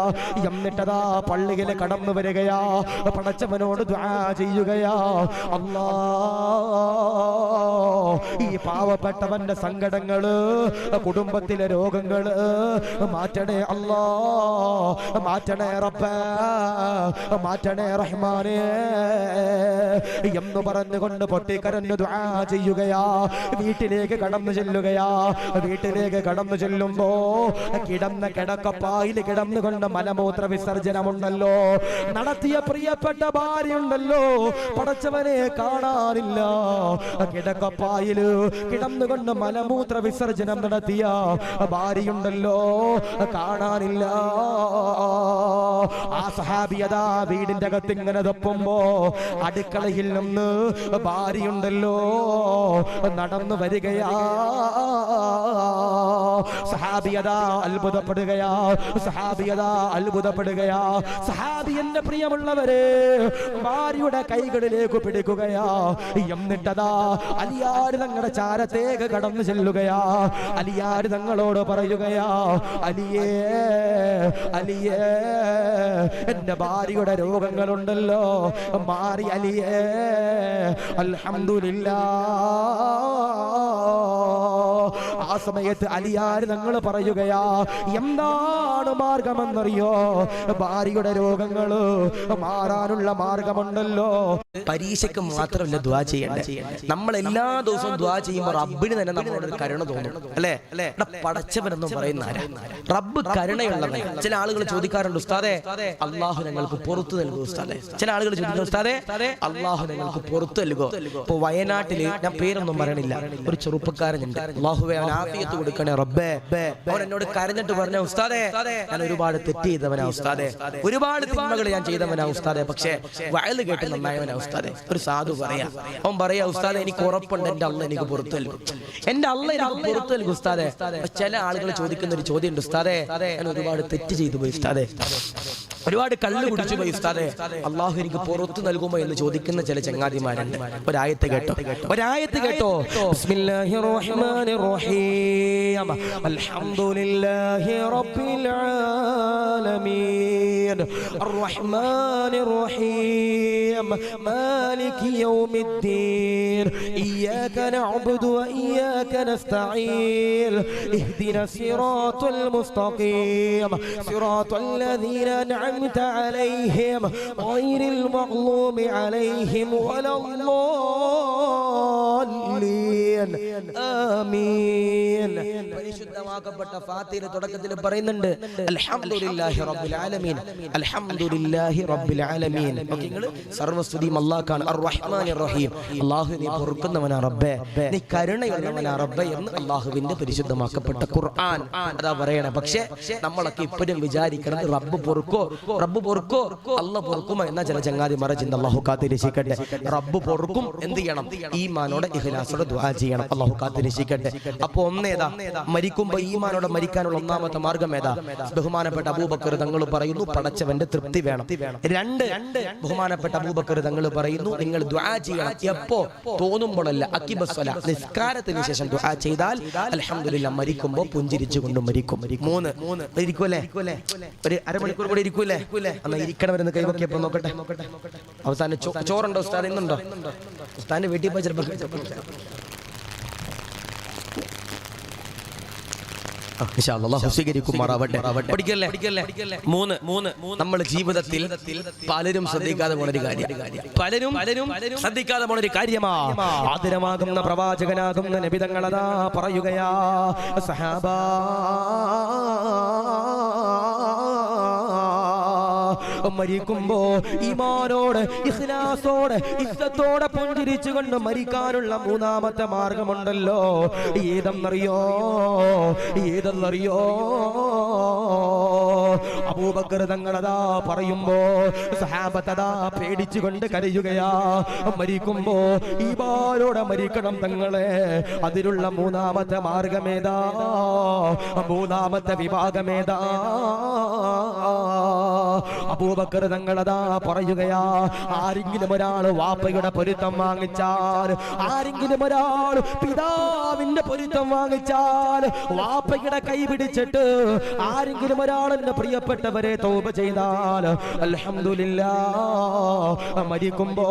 എന്നിട്ടതാ പള്ളിയിൽ കടന്നു വരികയാ. പടച്ചവനോട് ദുആ ചെയ്യുകയാ, അല്ലാ ഈ പാവപ്പെട്ടവന്റെ സങ്കടങ്ങള്, കുടുംബത്തിലെ രോഗങ്ങള് മാറ്റണേ അല്ലാ, മാറ്റണേ റബ്ബേ, മാറ്റണേ റഹ്മാനേ എന്ന് പറഞ്ഞുകൊണ്ട് പൊട്ടിക്കരഞ്ഞു ദുആ ചെയ്യുകയാ. വീട്ടിലേക്ക് കടന്നു ചെല്ലുകയാ. വീട്ടിലേക്ക് കടന്നു ചെല്ലുമ്പോ കിടന്ന കിടക്കപ്പായിൽ കിടന്നുകൊണ്ട് മലമൂത്ര വിസർജനമുണ്ടല്ലോ നടത്തിയ പ്രിയപ്പെട്ട ഭാര്യയുണ്ടല്ലോ, പടച്ചവനെ കാണാനില്ല. കിടക്കപ്പായില് കിടന്നുകൊണ്ട് മലമൂത്ര വിസർജനം നടത്തിയ ഭാര്യയുണ്ടല്ലോ, കാണാനില്ല. ആ സഹാബിയതാ വീടിന്റെ അകത്ത് ഇങ്ങനെ തപ്പുമ്പോ അടുക്കളയിൽ നിന്ന് ഭാര്യയുണ്ടല്ലോ നടന്നു വരികയാ. സഹാബിയതാ അത്ഭുതപ്പെടുകയാ, സഹാബിയതാ അത്ഭുതപ്പെടുകയാ. സഹാബി എന്റെ പ്രിയമുള്ളവരെ ഭാര്യയുടെ കൈകളിലേക്ക് പിടിക്കുകയാ. എന്നിട്ടതാ അലിയാർ തങ്ങളുടെ ചാരത്തേക്ക് കടന്നു ചെല്ലുകയാ. അലിയാർ തങ്ങളോട് പറയുകയാ, അലിയേ അലിയേ, എന്റെ ഭാര്യയുടെ രോഗങ്ങളുണ്ടല്ലോ മാറി അലിയേ, അൽഹംദുലില്ലാഹ്. ആ സമയത്ത് അലിയാർ തങ്ങൾ പറയുകയാ, എന്താണ് മാർഗമെന്നറിയോ? ഭാര്യയുടെ രോഗങ്ങള് മാറാനുള്ള മാർഗമുണ്ടല്ലോ. പരീക്ഷയ്ക്ക് മാത്രമല്ല ദുആ ചെയ്യണ്ടേ, നമ്മൾ എല്ലാ ദിവസവും ദുആ ചെയ്യുമ്പോൾ റബ്ബിന് തന്നെ നമ്മളോട് കരുണ തോന്നും, അല്ലേ? പടച്ചവനെന്നും പറയുന്ന റബ്ബ് കരുണയുള്ളവൻ. ചില ആളുകൾ ചോദിക്കാറുണ്ട്, ഉസ്താദേ അള്ളാഹു ഞങ്ങൾക്ക് പുറത്തു നൽകും ഉസ്താദേ. ചില ആളുകൾ ചോദിക്കുന്നു, ഉസ്താദേ അള്ളാഹു ഞങ്ങൾക്ക് പുറത്തു നൽകുമോ? ഇപ്പൊ വയനാട്ടില്, ഞാൻ പേരൊന്നും പറയണില്ല, ഒരു ചെറുപ്പക്കാരനുണ്ട്, അള്ളാഹുവേ അവൻ ആഫിയത്ത് കൊടുക്കണേ റബ്ബേ. അവൻ എന്നോട് കരഞ്ഞിട്ട് പറഞ്ഞ, ഉസ്താദേ ഞാൻ ഒരുപാട് തെറ്റ് ചെയ്തവനാ ഉസ്താദേ, ഒരുപാട് തിന്മകൾ ഞാൻ ചെയ്തവനാ ഉസ്താദേ, പക്ഷേ വയല് കേട്ട് നന്നായവനാ ഉസ്താദേ. ഒരു സാധു പറയാ, അവൻ പറയാ, ഉസ്താദേ എനിക്ക് ഉറപ്പുണ്ട് എന്റെ അള്ളാഹ് എനിക്ക് പുറത്തു നൽകും, എന്റെ അള്ളാഹ് എനിക്ക് പുറത്തു നൽകും ഉസ്താദേ. ചില ആളുകൾ ചോദിക്കുന്ന ഒരു ചോദ്യം ഉണ്ട്, ഉസ്താദേ ഞാൻ ഒരുപാട് തെറ്റ് ചെയ്തു പോയി ഉസ്താദേ, ഒരുപാട് കള്ളു കുടിച്ചു പോയി ഉസ്താദേ, അള്ളാഹു എനിക്ക് പുറത്തു നൽകുമോ എന്ന് ചോദിക്കുന്ന ചില ചങ്ങാതിമാരുണ്ട്. ഒരായത്ത് കേട്ടോ, ഒരായത്ത് കേട്ടോ. ബിസ്മില്ലാഹിർ റഹ്മാനിർ റഹീം, അൽഹംദുലില്ലാഹി റബ്ബിൽ ആലമീൻ, അർറഹ്മാനിർ റഹീം, മാലികി യൗമിദ്ദീൻ, ഇയ്യാക നഅ്ബുദു വ ഇയ്യാക നസ്തഈൻ, ഇഹ്ദിനസ് സിറാത്തൽ മുസ്തഖീം, സിറാത്തൽ ലദീന أنعمت عليهم غير المغضوب عليهم ولا الضالين. ആമീൻ. പരിശുദ്ധമാക്കപ്പെട്ട ഫാത്തിഹ തുടക്കത്തിൽ പറയുന്നുണ്ട് അൽഹംദുലില്ലാഹി റബ്ബിൽ ആലമീൻ, അൽഹംദുലില്ലാഹി റബ്ബിൽ ആലമീൻ. നിങ്ങൾ സർവസ്തുതിയും അല്ലാഹുവാണ്. അർറഹ്മാനിർ റഹീം, അല്ലാഹു നീ പൊറുക്കുന്നവനാ റബ്ബേ, നീ കരുണയുള്ളവനാ റബ്ബേ എന്ന് അല്ലാഹുവിന്റെ പരിശുദ്ധമാക്കപ്പെട്ട ഖുർആൻ അതാ പറയണേ. പക്ഷേ നമ്മളൊക്കെ ഇപ്പോഴും വിചാരിക്കണം റബ്ബ് പൊറുക്കോ, റബ്ബ് പൊറുക്കോ, അല്ലാഹ് പൊറുക്കുമോ എന്നാ ചില ചങ്ങാതിമാരെ ചിന്ത. അല്ലാഹു കാത്തിരക്ഷിക്കട്ടെ. റബ്ബ് പൊറുക്കും. എന്ത് ചെയ്യണം? ഈമാനോടെ ഇഖ്ലാസോടെ ദുആ ചെയ്യണം. അല്ലാഹു കാത്തിരക്ഷിക്കട്ടെ. അപ്പൊ ഒന്നേതാ, മരിക്കുമ്പോ ഈമാനോടെ മരിക്കാനുള്ള ഒന്നാമത്തെ മാർഗം ഏതാ? ബഹുമാനപ്പെട്ട അബൂബക്കർ തങ്ങൾ പറയുന്നു പടച്ചവന്റെ തൃപ്തി വേണം. രണ്ട്, ബഹുമാനപ്പെട്ട അബൂബക്കർ തങ്ങൾ പറയുന്നു നിങ്ങൾ ദുആ ചെയ്യണം. എപ്പോ? തോന്നുമ്പോഴല്ല, അക്കിബസ്വല, നിസ്കാരത്തിന് ശേഷം ദുആ ചെയ്താൽ അൽഹംദുലില്ലാഹ് മരിക്കുമ്പോ പുഞ്ചിരിച്ചുകൊണ്ട് മരിക്കും. മൂന്ന് ഇരിക്കൂലേ? ഒരു അരമണിക്കൂർ കൂടി ഇരിക്കൂലേ? എന്നാ ഇരിക്കണവരെന്ന് കൈവക്കിയപ്പോ നോക്കട്ടെ. അവസാനം ചോറുണ്ടോ ഉസ്താദ്? ഇന്നുണ്ടോ? ഉസ്താദിന്റെ വീട്ടിൽ പോയി ചിലപ്പോൾ നമ്മൾ ജീവിതത്തിൽ പലരും ശ്രദ്ധിക്കാതെ പോണൊരു കാര്യം, പലരും ശ്രദ്ധിക്കാതെ പോണൊരു കാര്യമാ. ആദരമാകുന്ന പ്രവാചകനാകുന്ന നബി തങ്ങളതാ പറയുകയാ, സഹാബാ മരിക്കുമ്പോ ഈമാനോടെ ഇഖ്ലാസോടെ ഇസ്സത്തോടെ പുഞ്ചിരിച്ചുകൊണ്ട് മരിക്കാനുള്ള മൂന്നാമത്തെ മാർഗമുണ്ടല്ലോ. ഏതെന്നറിയോ? അബൂബക്കർ തങ്ങളതാ പറയുമ്പോ സഹാബത്തതാ പേടിച്ചുകൊണ്ട് കരയുകയാ. മരിക്കുമ്പോ ഈമാനോടെ മരിക്കണം തങ്ങളെ. അതിലുള്ള മൂന്നാമത്തെ മാർഗമേതാ? മൂന്നാമത്തെ വിഭാഗമേതാ? അബൂബക്കർ തങ്ങളതാ പറയുകയാ, ആരെങ്കിലും ഒരാൾ വാപ്പയുടെ പൊരുത്തം വാങ്ങിച്ചാൽ, ആരെങ്കിലും ഒരാൾ പിതാവിന്റെ പൊരുത്തം വാങ്ങിച്ചാൽ, വാപ്പയുടെ കൈ പിടിച്ചിട്ട് ആരെങ്കിലും ഒരാൾ എന്റെ പ്രിയപ്പെട്ടവരെ തൗബ ചെയ്താൽ അൽഹംദുലില്ലാഹ് മരിക്കുമ്പോ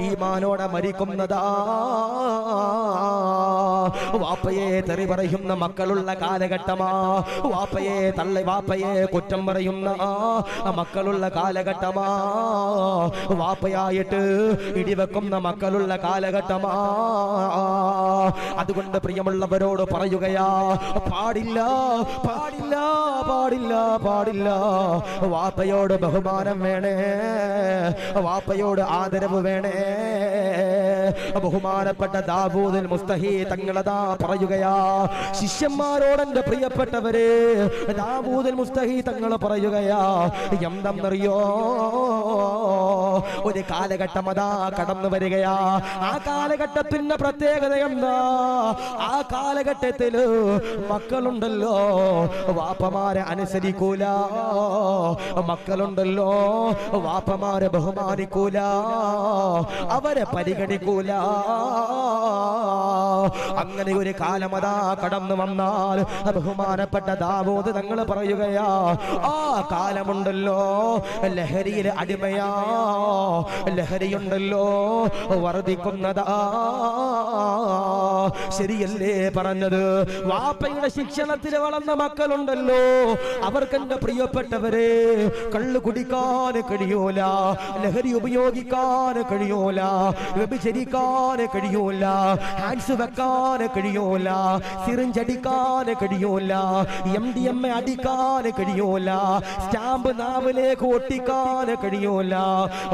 ഈമാനോടെ മരിക്കുന്നതാ. വാപ്പയെ തെറി പറയുന്ന മക്കളുള്ള കാലഘട്ടമാ. വാപ്പയെ കുറ്റം പറയുന്ന മക്കളുള്ള കാലഘട്ടമാ. വാപ്പയായിട്ട് ഇടിവെക്കുന്ന മക്കളുള്ള കാലഘട്ടമാ. അതുകൊണ്ട് പ്രിയമുള്ളവരോട് പറയുകയാ, പാടില്ല പാടില്ല പാടില്ല പാടില്ല. വാപ്പയോട് ബഹുമാനം വേണേ, വാപ്പയോട് ആദരവ് വേണേ. ബഹുമാനപ്പെട്ട ദാവൂദുൽ മുസ്തഹി തങ്ങളതാ പറയുകയാ, ശിഷ്യന്മാരോട് എന്റെ പ്രിയപ്പെട്ടവരെ, ദാവൂദുൽ മുസ്തഹി തങ്ങൾ പറയുകയാ, എന്തെന്നറിയോ? ഒരു കാലഘട്ടം അതാ കടന്നു വരികയാ. ആ കാലഘട്ടത്തിന്റെ പ്രത്യേകത എന്താ? ആ കാലഘട്ടത്തില് മക്കളുണ്ടല്ലോ വാപ്പമാരെ അനുസരിക്കൂല, മക്കളുണ്ടല്ലോ വാപ്പമാരെ ബഹുമാനിക്കൂല, അവരെ പരിഗണിക്കൂല. അങ്ങനെ ഒരു കാലം അതാ കടന്നു വന്നാൽ ബഹുമാനപ്പെട്ട ദാവൂദ് തങ്ങൾ പറയുകയാ, ആ കാലമുണ്ടല്ലോ ലഹരിയിൽ അടിമയാ, ലഹരിയുണ്ടല്ലോ വർദ്ധിക്കുന്നതാ. ശരിയല്ലേ പറഞ്ഞത്? വാപ്പയുടെ ശിക്ഷണത്തിൽ വളർന്ന മക്കളുണ്ടല്ലോ, അവർക്ക് എന്റെ പ്രിയപ്പെട്ടവരെ കള്ളു കുടിക്കാൻ കഴിയൂല, ലഹരി ഉപയോഗിക്കാൻ കഴിയൂല, വ്യഭിചരിക്കാൻ കഴിയൂല, ഹാൻഡ്സ് വെക്കാൻ കഴിയൂല, സിറിഞ്ചടിക്കാൻ കഴിയൂല, MDMA അടിക്കാൻ കഴിയൂല, സ്റ്റാമ്പ് നാവിലേക്ക് ഒട്ടിക്കാൻ കഴിയൂല.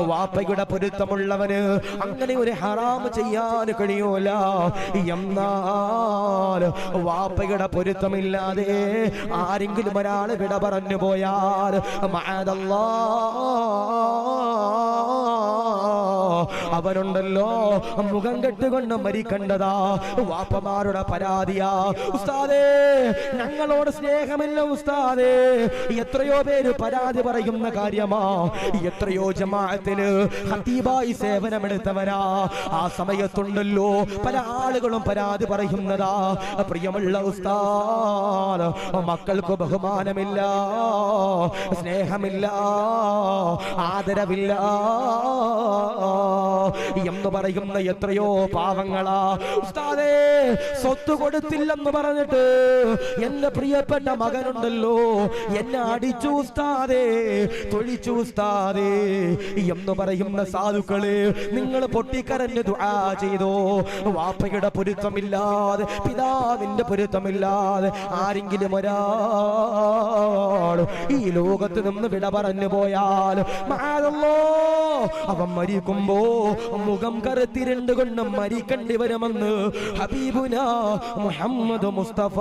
വാപ്പയുടെ പൊരുത്തമുള്ളവന് അങ്ങനെ ഒരു ഹറാം ചെയ്യാൻ കഴിയൂല. എന്നാൽ വാപ്പയുടെ പൊരുത്തമില്ലാതെ ആരെങ്കിലും ഒരാൾ വിട പറഞ്ഞു പോയാൽ അവനുണ്ടല്ലോ മുഖം കെട്ടുകൊണ്ട് മരിക്കേണ്ടതാ. വാപ്പമാരുടെ പരാതിയാ, ഉസ്താദേ ഞങ്ങളോട് സ്നേഹമില്ല ഉസ്താദേ. എത്രയോ പേര് പരാതി പറയുന്ന കാര്യമാ. എത്രയോ ജമാഅത്തില് ഖതീബായി സേവനമെടുത്തവരാ. ആ സമയത്തുണ്ടല്ലോ പല ആളുകളും പരാതി പറയുന്നതാ, പ്രിയമുള്ള ഉസ്താദ് മക്കൾക്ക് ബഹുമാനമില്ല, സ്നേഹമില്ല, ആദരവില്ല. എന്ന് പറയുന്ന എത്രയോ പാവങ്ങളാ ഉസ്താദേ സ്വത്ത് കൊടുത്തില്ലെന്ന് പറഞ്ഞിട്ട് എന്റെ പ്രിയപ്പെട്ട മകനുണ്ടല്ലോ എന്നെ അടിച്ചു ഉസ്താദേ, തൊഴിച്ചു ഉസ്താദേ എന്ന് പറയുന്ന സാധുക്കളെ നിങ്ങൾ പൊട്ടിക്കരഞ്ഞ് ദുആ ചെയ്തോ. വാപ്പയുടെ പൊരുത്തമില്ലാതെ പിതാവിന്റെ പൊരുത്തമില്ലാതെ ആരെങ്കിലും ഒരാൾ ഈ ലോകത്ത് നിന്ന് വിട പറഞ്ഞു പോയാൽ അവൻ മരിക്കുമ്പോ മുഖം കറുത്തിരണ്ടുകൊണ്ട് മരിക്കേണ്ടി വരുമെന്ന് ഹബീബുന മുഹമ്മദ് മുസ്തഫ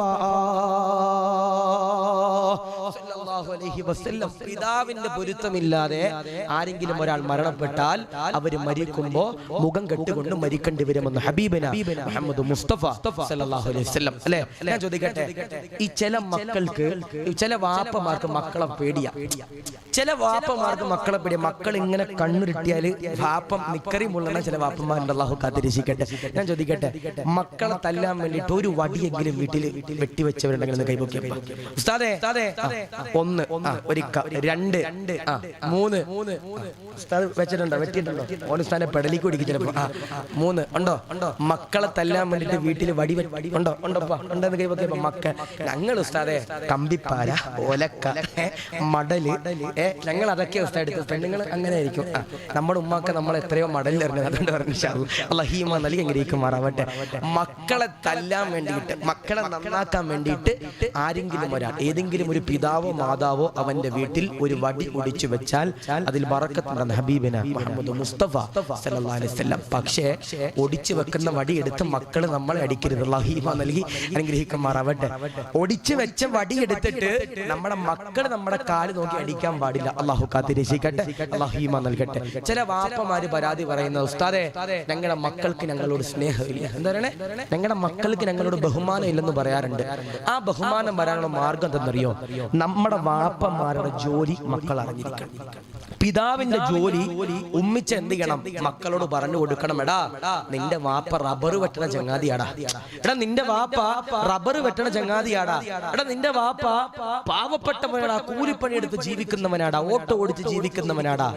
സല്ലല്ലാഹു അലൈഹി വസല്ലം. പിതാവിന്റെ പൊരുത്തമില്ലാതെ ആരെങ്കിലും ഒരാൾ മരണപ്പെട്ടാൽ അവര് മരിക്കുമ്പോ മുഖം കെട്ടുകൊണ്ട് മരിക്കേണ്ടി വരുമെന്ന് ഹബീബന മുഹമ്മദ് മുസ്തഫ സല്ലല്ലാഹു അലൈഹി വസല്ലം. അല്ലേ? ഞാൻ ചോദിക്കട്ടെ, ഈ ചില മക്കൾക്ക്, ചില വാപ്പമാർക്ക് മക്കളെ പേടിയാ, ചില വാപ്പമാർക്ക് മക്കളെ പേടിയ. മക്കൾ ഇങ്ങനെ കണ്ണുരുട്ടിയാല് വാപ്പം നിക്കറി മുള്ളണ ചില വാപ്പന്മാരുണ്ട്. അല്ലാഹു കാത്തിരക്ഷിക്കട്ടെ. ഞാൻ ചോദിക്കട്ടെ, മക്കളെ തല്ലാൻ വേണ്ടിട്ട് ഒരു വടിയെങ്കിലും വീട്ടിൽ വെട്ടിവെച്ചവരുണ്ടെങ്കിൽ കൈപൊക്കിയപ്പോ ഉസ്താദേ 1 2 3 ഉസ്താദ് വെച്ചിട്ടുണ്ടോ? വെട്ടിയിട്ടുണ്ടോ? ഓനുസ്താനെ പെടലിക്ക് പിടിക്കും ചിലപ്പോ. 3 ഉണ്ടോ? മക്കളെ തല്ലാൻ വേണ്ടിട്ട് വീട്ടിൽ വടി ഉണ്ടോ? ഉണ്ടോപ്പാ ഉണ്ടെന്ന് കൈപൊക്കിയപ്പോ മക്കൾ ഞങ്ങൾ ഉസ്താദെ കമ്പിപ്പാര, ഒലക്ക, മടല്, ഞങ്ങൾ അതൊക്കെ ഉസ്താദ് എടുത്തു. പെണ്ണുങ്ങൾ അങ്ങനെ ആയിരിക്കും. നമ്മുടെ ഉമ്മാക്ക് നമ്മൾ എത്രയോ മടലിലെറിഞ്ഞത്. അതുകൊണ്ട് പറഞ്ഞു അല്ലാഹീമ നൽകി എങ്ങനെയിരിക്കുമാറാവട്ടെ. മക്കളെ തല്ലാൻ വേണ്ടിയിട്ട്, മക്കളെ നന്നാക്കാൻ വേണ്ടിയിട്ട് ആരെങ്കിലും ഒരാൾ, ഏതെങ്കിലും ഒരു പിതാവോ മാതാവോ അവന്റെ വീട്ടിൽ ഒരു വടി ഒടിച്ചു വെച്ചാൽ അതിൽ ബറക്കത്തുണ്ടെന്ന് ഹബീബിന മുഹമ്മദ് മുസ്തഫ സല്ലല്ലാഹു അലൈഹി വസല്ലം. പക്ഷേ ഒടിച്ചു വെക്കുന്ന വടി എടുത്ത് മക്കള് നമ്മളെ അടിക്കരുത്. അല്ലാഹീമ നൽകി അനുഗ്രഹിക്കുമാറാവട്ടെ. ഒടിച്ചു വെച്ച വടി എടുത്തിട്ട് നമ്മുടെ മക്കൾ നമ്മുടെ കാല് നോക്കി അടിക്കാൻ പാടില്ല. അല്ലാഹു കാത്തിരക്ഷിക്കട്ടെ. അല്ലാഹീമ നൽകട്ടെ. ചില വാപ്പമാര് പരാതി പറയുന്ന ഉസ്താദേ ഞങ്ങളുടെ മക്കൾക്ക് ഞങ്ങളോട് സ്നേഹമില്ല. എന്താ പറയണേ? ഞങ്ങളുടെ മക്കൾക്ക് ഞങ്ങളോട് ബഹുമാനം ഇല്ലെന്ന് പറയാറുണ്ട്. ആ ബഹുമാനം വരാനുള്ള മാർഗം എന്തെന്നറിയോ? നമ്മുടെ വാപ്പമാരുടെ ജോലി മക്കൾ അറിഞ്ഞിരിക്കണം. പിതാവിന്റെ ജോലി ഉമ്മിച്ച് എന്ത് ചെയ്യണം? മക്കളോട് പറഞ്ഞു കൊടുക്കണം, എടാ നിന്റെ വാപ്പ റബ്ബർ വെട്ടണ ചങ്ങാതിയാടാ, എടാ നിന്റെ വാപ്പ റബ്ബർ വെട്ടണ ചങ്ങാതിയാടാ, എടാ നിന്റെ വാപ്പ പാവപ്പെട്ടവനാടാ, കൂലിപ്പണിയെടുത്ത് ജീവിക്കുന്നവനാടാ, ഓട്ടോ ഓടിച്ച് ജീവിക്കുന്നവനാടാ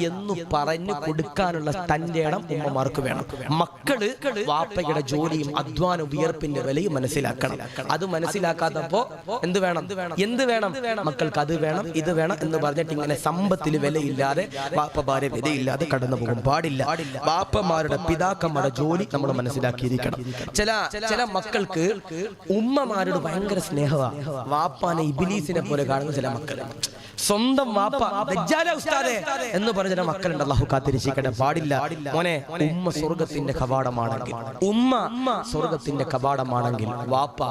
എന്ന് പറഞ്ഞു കൊടുക്കാനുള്ള തന്റെ ഇടം ഉമ്മമാർക്ക് വേണം. മക്കള് വാപ്പയുടെ ജോലിയും അധ്വാന വിയർപ്പിന്റെ വിലയും മനസ്സിലാക്കണം. അത് മനസ്സിലാക്കാത്തപ്പോ എന്ത് വേണം? മക്കൾക്ക് അത് വേണം ഇത് വേണം എന്ന് പറഞ്ഞിട്ട് ഇങ്ങനെ സമ്പത്തിൽ വിലയില്ലാതെ വാപ്പമാരെ വിലയില്ലാതെ കടന്നു പോകും പാടില്ല. വാപ്പമാരുടെ പിതാക്കന്മാരുടെ ജോലി നമ്മൾ മനസ്സിലാക്കിയിരിക്കണം. ചില മക്കൾക്ക് ഉമ്മമാരോട് ഭയങ്കര സ്നേഹമാണ്. വാപ്പാനെ ഇബ്ലീസിനെ പോലെ കാണുന്ന ചില മക്കൾ. സ്വന്തം വാപ്പ ദജ്ജാല ഉസ്താദേ എന്ന് പറഞ്ഞ ചില മക്കളുണ്ട്. അല്ലാഹു കാത്തിരക്ഷിക്കട്ടെ. പാടില്ല മോനെ. ഉമ്മ സ്വർഗത്തിന്റെ കവാടമാണെങ്കിൽ, ഉമ്മ സ്വർഗത്തിന്റെ കവാടമാണെങ്കിൽ വാപ്പ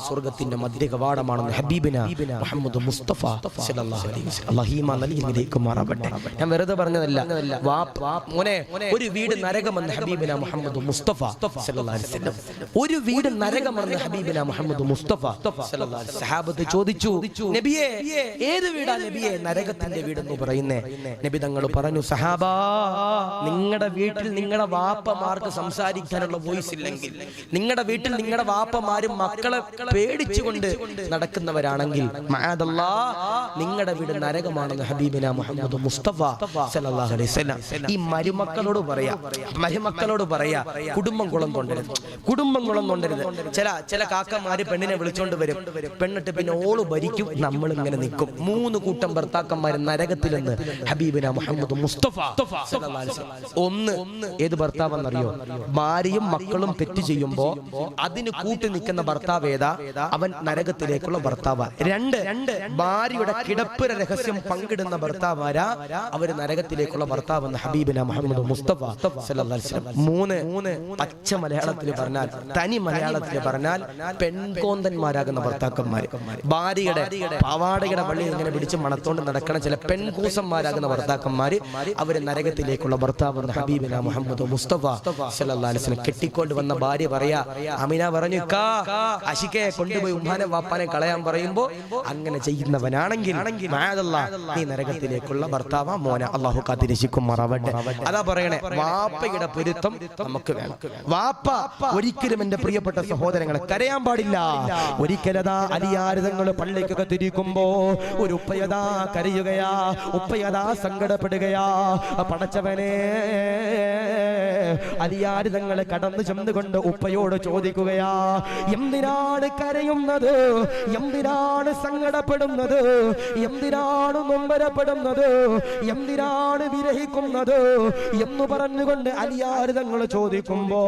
സ്വർഗത്തിന്റെ മധ്യ കവാടമാണെന്ന് ഹബീബിന മുഹമ്മദ് മുസ്തഫ സല്ലല്ലാഹു അലൈഹി വസല്ലം. അല്ലാഹീമ നൽകി അനുഗ്രഹിക്കുമാറാവട്ടെ. ഞാൻ വെറുതെ പറഞ്ഞതല്ല. മോനെ ഒരു വീട് നരകമെന്ന് ഹബീബിന മുഹമ്മദ് മുസ്തഫ സല്ലല്ലാഹു അലൈഹി വസല്ലം. ഒരു വീട് നരകമെന്ന് ഹബീബിന മുഹമ്മദ് മുസ്തഫ സല്ലല്ലാഹു അലൈഹി വസല്ലം. സഹാബത്ത് ചോദിച്ചു, നബിയേ ഏത് വീടാ നബിയേ നരകത്തിന്റെ വീടെന്ന് പറയുന്നേ? നബി തങ്ങൾ പറഞ്ഞു, സഹാബാ നിങ്ങളുടെ വീട്ടിൽ നിങ്ങളുടെ വാപ്പമാർക്ക് സംസാരിക്കാനുള്ള വോയിസ് ഇല്ലെങ്കിൽ, നിങ്ങളുടെ വീട്ടിൽ നിങ്ങളുടെ വാപ്പമാരും മക്കളെ പേടിച്ചുകൊണ്ട് നടക്കുന്നവരാണെങ്കിൽ നിങ്ങളുടെ വീട് നരകമാണെന്ന് ഹബീബിന മുഹമ്മദ് മുസ്തഫ സല്ലല്ലാഹു അലൈഹി വസല്ലം. ഈ മരുമക്കളോട് പറയാ കുടുംബം കുളം കൊണ്ടരുത്. ചില കാക്കന്മാര് പെണ്ണിനെ വിളിച്ചോണ്ട് വരും. പെണ്ണിട്ട് പിന്നെ ഓള് ഭരിക്കും, നമ്മൾ ഇങ്ങനെ നിൽക്കും. 3 കൂട്ടം ഭർത്താക്കന്മാര് നരകത്തിലെന്ന് ഹബീബിന മുഹമ്മദ് മുസ്തഫ സല്ലല്ലാഹു അലൈഹി വസല്ലം. 1 ഏത് ഭർത്താവെന്നറിയോ? ഭാര്യയും മക്കളും തെറ്റ് ചെയ്യുമ്പോ അതിന് കൂട്ടി നിൽക്കുന്ന ഭർത്താവ് ഏതാ? അവൻ നരകത്തിലേക്കുള്ള ഭർത്താവ്. 2 ഭാര്യയുടെ കിടപ്പിര രഹസ്യം പങ്കിടുന്ന ഭർത്താവാരാ? അവര് നരകത്തിലേക്കുള്ള ഭർത്താവ് എന്ന് ഹബീബിന മുഹമ്മദ് മുസ്തഫ സല്ലല്ലാഹു അലൈഹി വസല്ലം. 3 പച്ച മലയാളത്തിൽ പറഞ്ഞാൽ, തനി മലയാളത്തിൽ പറഞ്ഞാൽ പെൺകോന്തന്മാരാകുന്ന ഭർത്താക്കന്മാര്. ഭാര്യയുടെ പാവാടയുടെ പള്ളി ഇങ്ങനെ പിടിച്ച് മണത്തോണ്ട് നടക്കണ ചില പെൺകൂസന്മാരാകുന്ന ഭർത്താക്കന്മാര് അവര് നരകത്തിലേക്കുള്ള ഭർത്താവ് എന്ന് ഹബീബിന മുഹമ്മദ് മുസ്തഫ സല്ലല്ലാഹു അലൈഹി വസല്ലം. കെട്ടിക്കൊണ്ട് വന്ന ഭാര്യ പറയാ, അമിന പറഞ്ഞു, അശിക്കെ കൊണ്ടുപോയി ഉമ്മാനെ വാപ്പാനെ കളയാൻ പറയുമ്പോ അങ്ങനെ ചെയ്യുന്നവനാണെങ്കിൽ നീ നരകത്തിലേക്കുള്ള ഭർത്താവാ മോന. അല്ലാഹു കാത്തിരക്ഷിക്കുമാറാവട്ടെ. അതാ പറയണേ, വാപ്പയുടെ പൊരുത്തം നമുക്ക് വേണം. വാപ്പ ഒരിക്കലും എന്റെ പ്രിയപ്പെട്ട സഹോദരങ്ങളെ കരയാൻ പാടില്ല. ഒരിക്കലതാ അലിയാരിതങ്ങൾ പള്ളിക്കൊക്കെ തിരിക്കുമ്പോ ഒരു ഉപ്പയതാ കരയുകയാ, ഉപ്പയതാ സങ്കടപ്പെടുകയാ. പടച്ചവനെ, അലിയാര് തങ്ങളെ കടന്നു ചെന്നുകൊണ്ട് ഉപ്പയോട് ചോദിക്കുകയാ, എന്തിനാണ് കരയുന്നത്, എന്തിനാണ് സങ്കടപ്പെടുന്നത്, എന്തിനാണ് നൊമ്പരപ്പെടുന്നത്, എന്തിനാണ് വിരഹിക്കുന്നത് എന്ന് പറഞ്ഞുകൊണ്ട് അലിയാര് തങ്ങൾ ചോദിക്കുമ്പോ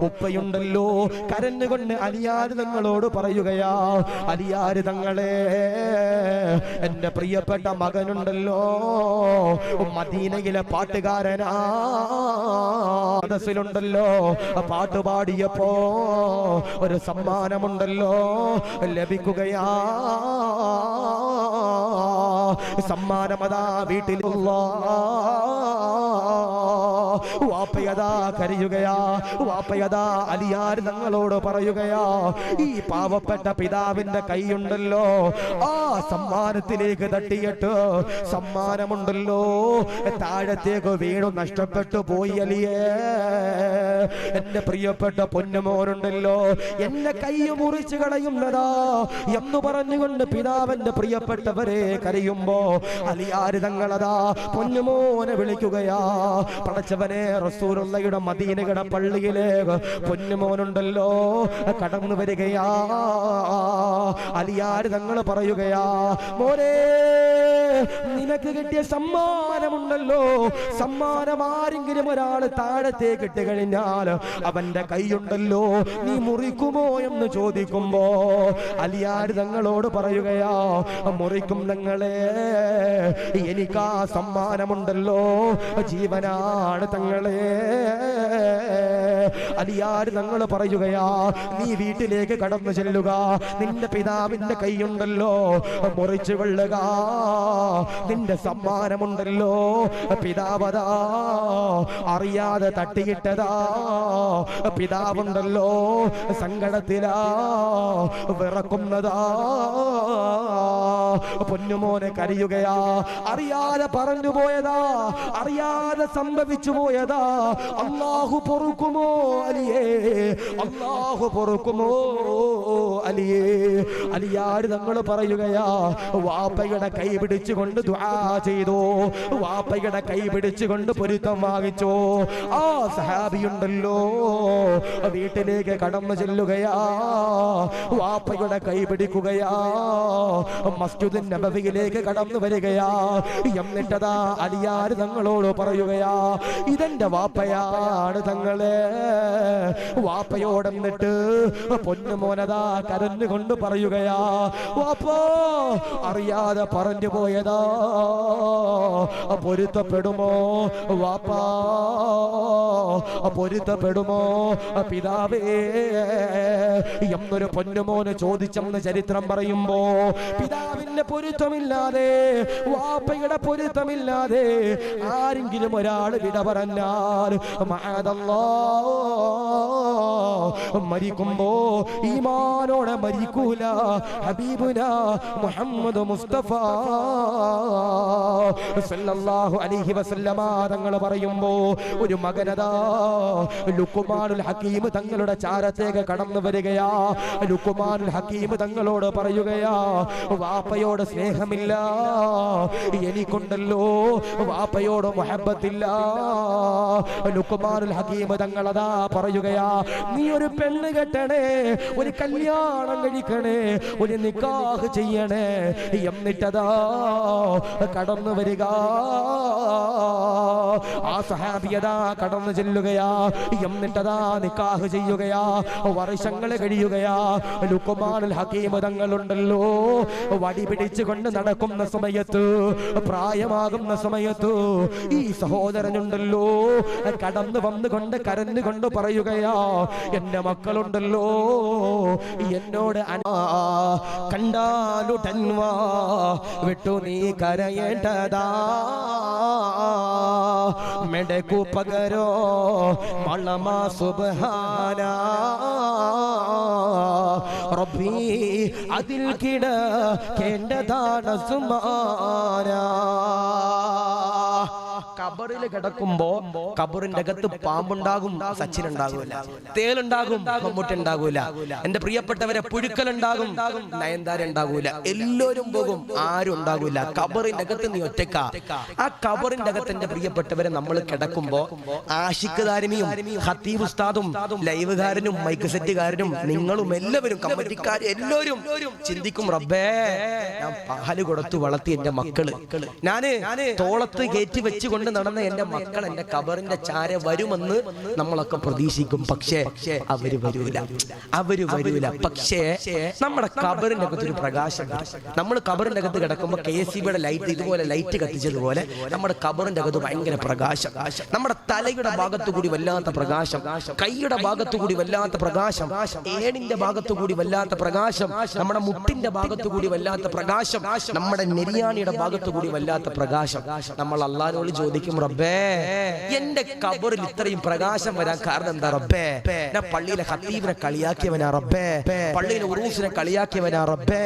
ഉപ്പയുണ്ടല്ലോ കരഞ്ഞുകൊണ്ട് അലിയാര് തങ്ങളോട് പറയുകയാ, അലിയാര് തങ്ങളെ, എന്റെ പ്രിയപ്പെട്ട മകനുണ്ടല്ലോ മദീനയിലെ പാട്ടുകാരനാ, സദസ്സിലുണ്ടല്ലോ പാട്ടുപാടിയപ്പോ ഒരു സമ്മാനമുണ്ടല്ലോ ലഭിക്കുകയാ. സമ്മാനമതാ വീട്ടിലുള്ള വാപ്പയതാ കരയുകയാ. വാപ്പയതാ അലിയാര് തങ്ങളോട് പറയുകയാ, ഈ പാവപ്പെട്ട പിതാവിന്റെ കൈയുണ്ടല്ലോ ആ സമ്മാനത്തിലേക്ക് തട്ടിയിട്ട് സമ്മാനമുണ്ടല്ലോ താഴത്തേക്ക് വീണു നഷ്ടപ്പെട്ടു പോയി അലിയേ. എന്റെ പ്രിയപ്പെട്ട പൊന്നുമോനുണ്ടല്ലോ എന്നെ കൈ മുറിച്ചു കളയുന്നതാ എന്ന് പറഞ്ഞുകൊണ്ട് പിതാവിന്റെ പ്രിയപ്പെട്ടവരെ കരയുമ്പോ അലിയാര് തങ്ങളതാ പൊന്നുമോനെ വിളിക്കുകയാ. പടച്ചവനെ, റസൂലുള്ളാഹിയുടെ മദീനയുടെ പള്ളിയിലേക്ക് പൊന്നുമോനുണ്ടല്ലോ കടന്നു വരികയാ. അലിയാര് തങ്ങൾ പറയുകയാ, മോനെ, നിനക്ക് കിട്ടിയ സമ്മാനമുണ്ടല്ലോ, സമ്മാനം ആരെങ്കിലും ഒരാൾ താഴത്തേക്ക് ഇട്ട് കഴിഞ്ഞാൽ അവന്റെ കൈയുണ്ടല്ലോ നീ മുറിക്കുമോ എന്ന് ചോദിക്കുമ്പോ അലിയാര് തങ്ങളോട് പറയുകയാ, മുറിക്കും തങ്ങളെ, എനിക്കാ സമ്മാനമുണ്ടല്ലോ ജീവനാണ് തങ്ങളെ. അലിയാര് തങ്ങൾ പറയുകയാ, നീ വീട്ടിലേക്ക് കടന്നു ചെല്ലുക, നിന്റെ പിതാവിന്റെ കൈയുണ്ടല്ലോ മുറിച്ചു കൊള്ളുക, നിന്റെ സമ്മാനമുണ്ടല്ലോ പിതാവതാ അറിയാതെ തട്ടിയിട്ടതാ, പിതാവുണ്ടല്ലോ സങ്കടത്തിലാ വിറക്കുന്നതാ. പൊന്നുമോനെ കരയുകയാ, അറിയാതെ പറഞ്ഞു പോയതാ, അറിയാതെ സംഭവിച്ചു പോയതാ. അല്ലാഹു പൊറുക്കുമോ അലിയേ, അല്ലാഹു പൊറുക്കുമോ അലിയേ. അലിയാര് തങ്ങൾ പറയുകയാ, വാപ്പയുടെ കൈ പിടിച്ചുകൊണ്ട് ദുആ ചെയ്തു, വാപ്പയുടെ കൈ പിടിച്ചുകൊണ്ട് പൊരുത്തം വാങ്ങിച്ചു. ആ സഹാബിയുണ്ടല്ലോ വീട്ടിലേക്ക് കടന്നു ചെല്ലുകയാ, വാപ്പയുടെ കൈ പിടിക്കുകയാ, മസ്ജിദുൻ നബവിയിലേക്ക് കടന്നു വരികയാ. എന്നിട്ടതാ അലിയാര് തങ്ങളോട് പറയുകയാ, ഇതെന്റെ വാപ്പയാണ് തങ്ങളെ. വാപ്പയോടെന്നിട്ട് പൊന്നുമോനതാ കരഞ്ഞുകൊണ്ട് പറയുകയാ, വാപ്പോ അറിയാതെ പറഞ്ഞു പോയതാ, പൊരുത്തപ്പെടുമോ വാപ്പാ, പൊരുത്തപ്പെടുമോ പിതാവേ എന്നൊരു പൊന്നുമോന് ചോദിച്ചെന്ന് ചരിത്രം പറയുമ്പോ, പിതാവിന്റെ പൊരുത്തമില്ലാതെ, വാപ്പയുടെ പൊരുത്തമില്ലാതെ ആരെങ്കിലും ഒരാൾ വിട പറഞ്ഞാൽ മരിക്കുമ്പോ ഈമാനോടെ മരിക്കൂല. ഹബീബുന മുഹമ്മദ് മുസ്തഫ സല്ലല്ലാഹു അലൈഹി വസല്ലമ തങ്ങൾ പറയുമ്പോ ഒരു മകനതാ ലുഖ്മാനുൽ ഹക്കീം തങ്ങളുടെ ചാരത്തേക്ക് കടന്നു വരികയാ. ലുഖ്മാനുൽ ഹക്കീം തങ്ങളോട് പറയുകയാ, വാപ്പയോട് സ്നേഹമില്ല, എനിക്കുണ്ടല്ലോ വാപ്പയോട് മുഹബ്ബത്തില്ല. ലുഖ്മാനുൽ ഹക്കീം തങ്ങളതാ പറയുകയാ, നീ ഒരു പെണ്ണ് കെട്ടണേ, ഒരു കല്യാണം കഴിക്കണേ, ഒരു നിക്കാഹ് ചെയ്യണേ. എന്നിട്ടതാ കടന്നു വരിക. ആ സഹാബിയതാ കടന്നു ചെല്ലുകയാ. എന്നിട്ടതാ നിക്കാഹ് ചെയ്യുകയാ. വർഷങ്ങൾ കഴിയുകയാ. ലുഖ്മാനുൽ ഹക്കീം തങ്ങളുണ്ടല്ലോ വടി പിടിച്ചുകൊണ്ട് നടക്കുന്ന സമയത്ത്, പ്രായമാകുന്ന സമയത്ത് ഈ സഹോദരനുണ്ടല്ലോ കടന്നു വന്നുകൊണ്ട് കരഞ്ഞുകൊണ്ട് പറയുകയാ, എന്റെ മക്കളുണ്ടല്ലോ എന്നോട് കണ്ടാലുടൻവാ വിട്ടു നീ കരയേണ്ടതാ, മെടക്കു പകരോ മളമാ സുബ്ഹാന റബ്ബി അതിൽ കിടക്കേണ്ടതാണ് സുമാന. കബറിൽ കിടക്കുമ്പോ കബറിന്റെ അകത്ത് പാമ്പുണ്ടാകും, സച്ചിൻ ഉണ്ടാകൂല. തേലുണ്ടാകും, മമ്മൂട്ടി ഉണ്ടാകൂല. എന്റെ പ്രിയപ്പെട്ടവരെ, പുഴുക്കലുണ്ടാകും, നയൻതാര ഉണ്ടാകൂല. എല്ലാവരും പോകും, ആരും ഉണ്ടാകൂല. കബറിന്റെ അകത്ത് നീ ഒറ്റക്ക. ആ കബറിന്റെ അകത്ത് എന്റെ പ്രിയപ്പെട്ടവരെ നമ്മൾ കിടക്കുമ്പോ ആഷിഖ് ദാരിമിയും ഖത്തീബ് ഉസ്താദും ലൈവുകാരനും മൈക്ക് സെറ്റുകാരനും നിങ്ങളും എല്ലാവരും കമ്മിറ്റിക്കാരും എല്ലാവരും ചിന്തിക്കും, റബ്ബേ ഞാൻ പാല് കൊടുത്തു വളർത്തി എന്റെ മക്കള്, ഞാന് തോളത്ത് കയറ്റി വെച്ചുകൊണ്ട് നടന്ന എന്റെ മക്കൾ എന്റെ കബറിന്റെ ചാര വരുമെന്ന് നമ്മളൊക്കെ പ്രതീക്ഷിക്കും. പക്ഷേ അവര് വരൂല. പക്ഷേ നമ്മുടെ കബറിന്റെ അകത്ത് ഒരു പ്രകാശം. നമ്മൾ കബറിന്റെ അകത്ത് കിടക്കുമ്പോ KCBയുടെ ലൈറ്റ് ഇതുപോലെ ലൈറ്റ് കത്തിച്ചതുപോലെ നമ്മുടെ കബറിന്റെ അകത്ത് ഭയങ്കര പ്രകാശം. നമ്മുടെ തലയുടെ ഭാഗത്തു കൂടി വല്ലാത്ത പ്രകാശം, കൈയുടെ ഭാഗത്തു കൂടി വല്ലാത്ത പ്രകാശം, ഏണിന്റെ ഭാഗത്തു കൂടി വല്ലാത്ത പ്രകാശം, നമ്മുടെ മുട്ടിന്റെ ഭാഗത്തു കൂടി വല്ലാത്ത പ്രകാശം, നമ്മുടെ നെരിയാണിയുടെ ഭാഗത്തു കൂടി വല്ലാത്ത പ്രകാശം. നമ്മൾ അള്ളാഹുവിനോട് ചോദിക്കും, റബ്ബേ എന്റെ കബറിൽ ഇത്രയും പ്രകാശം വരാൻ കാരണം എന്താ റബ്ബേ? ഞാൻ പള്ളിയിലെ ഖത്തീബിനെ കളിയാക്കിയവനാ റബ്ബേ, പള്ളിയിലെ ഉറൂസിനെ കളിയാക്കിയവനാ റബ്ബേ,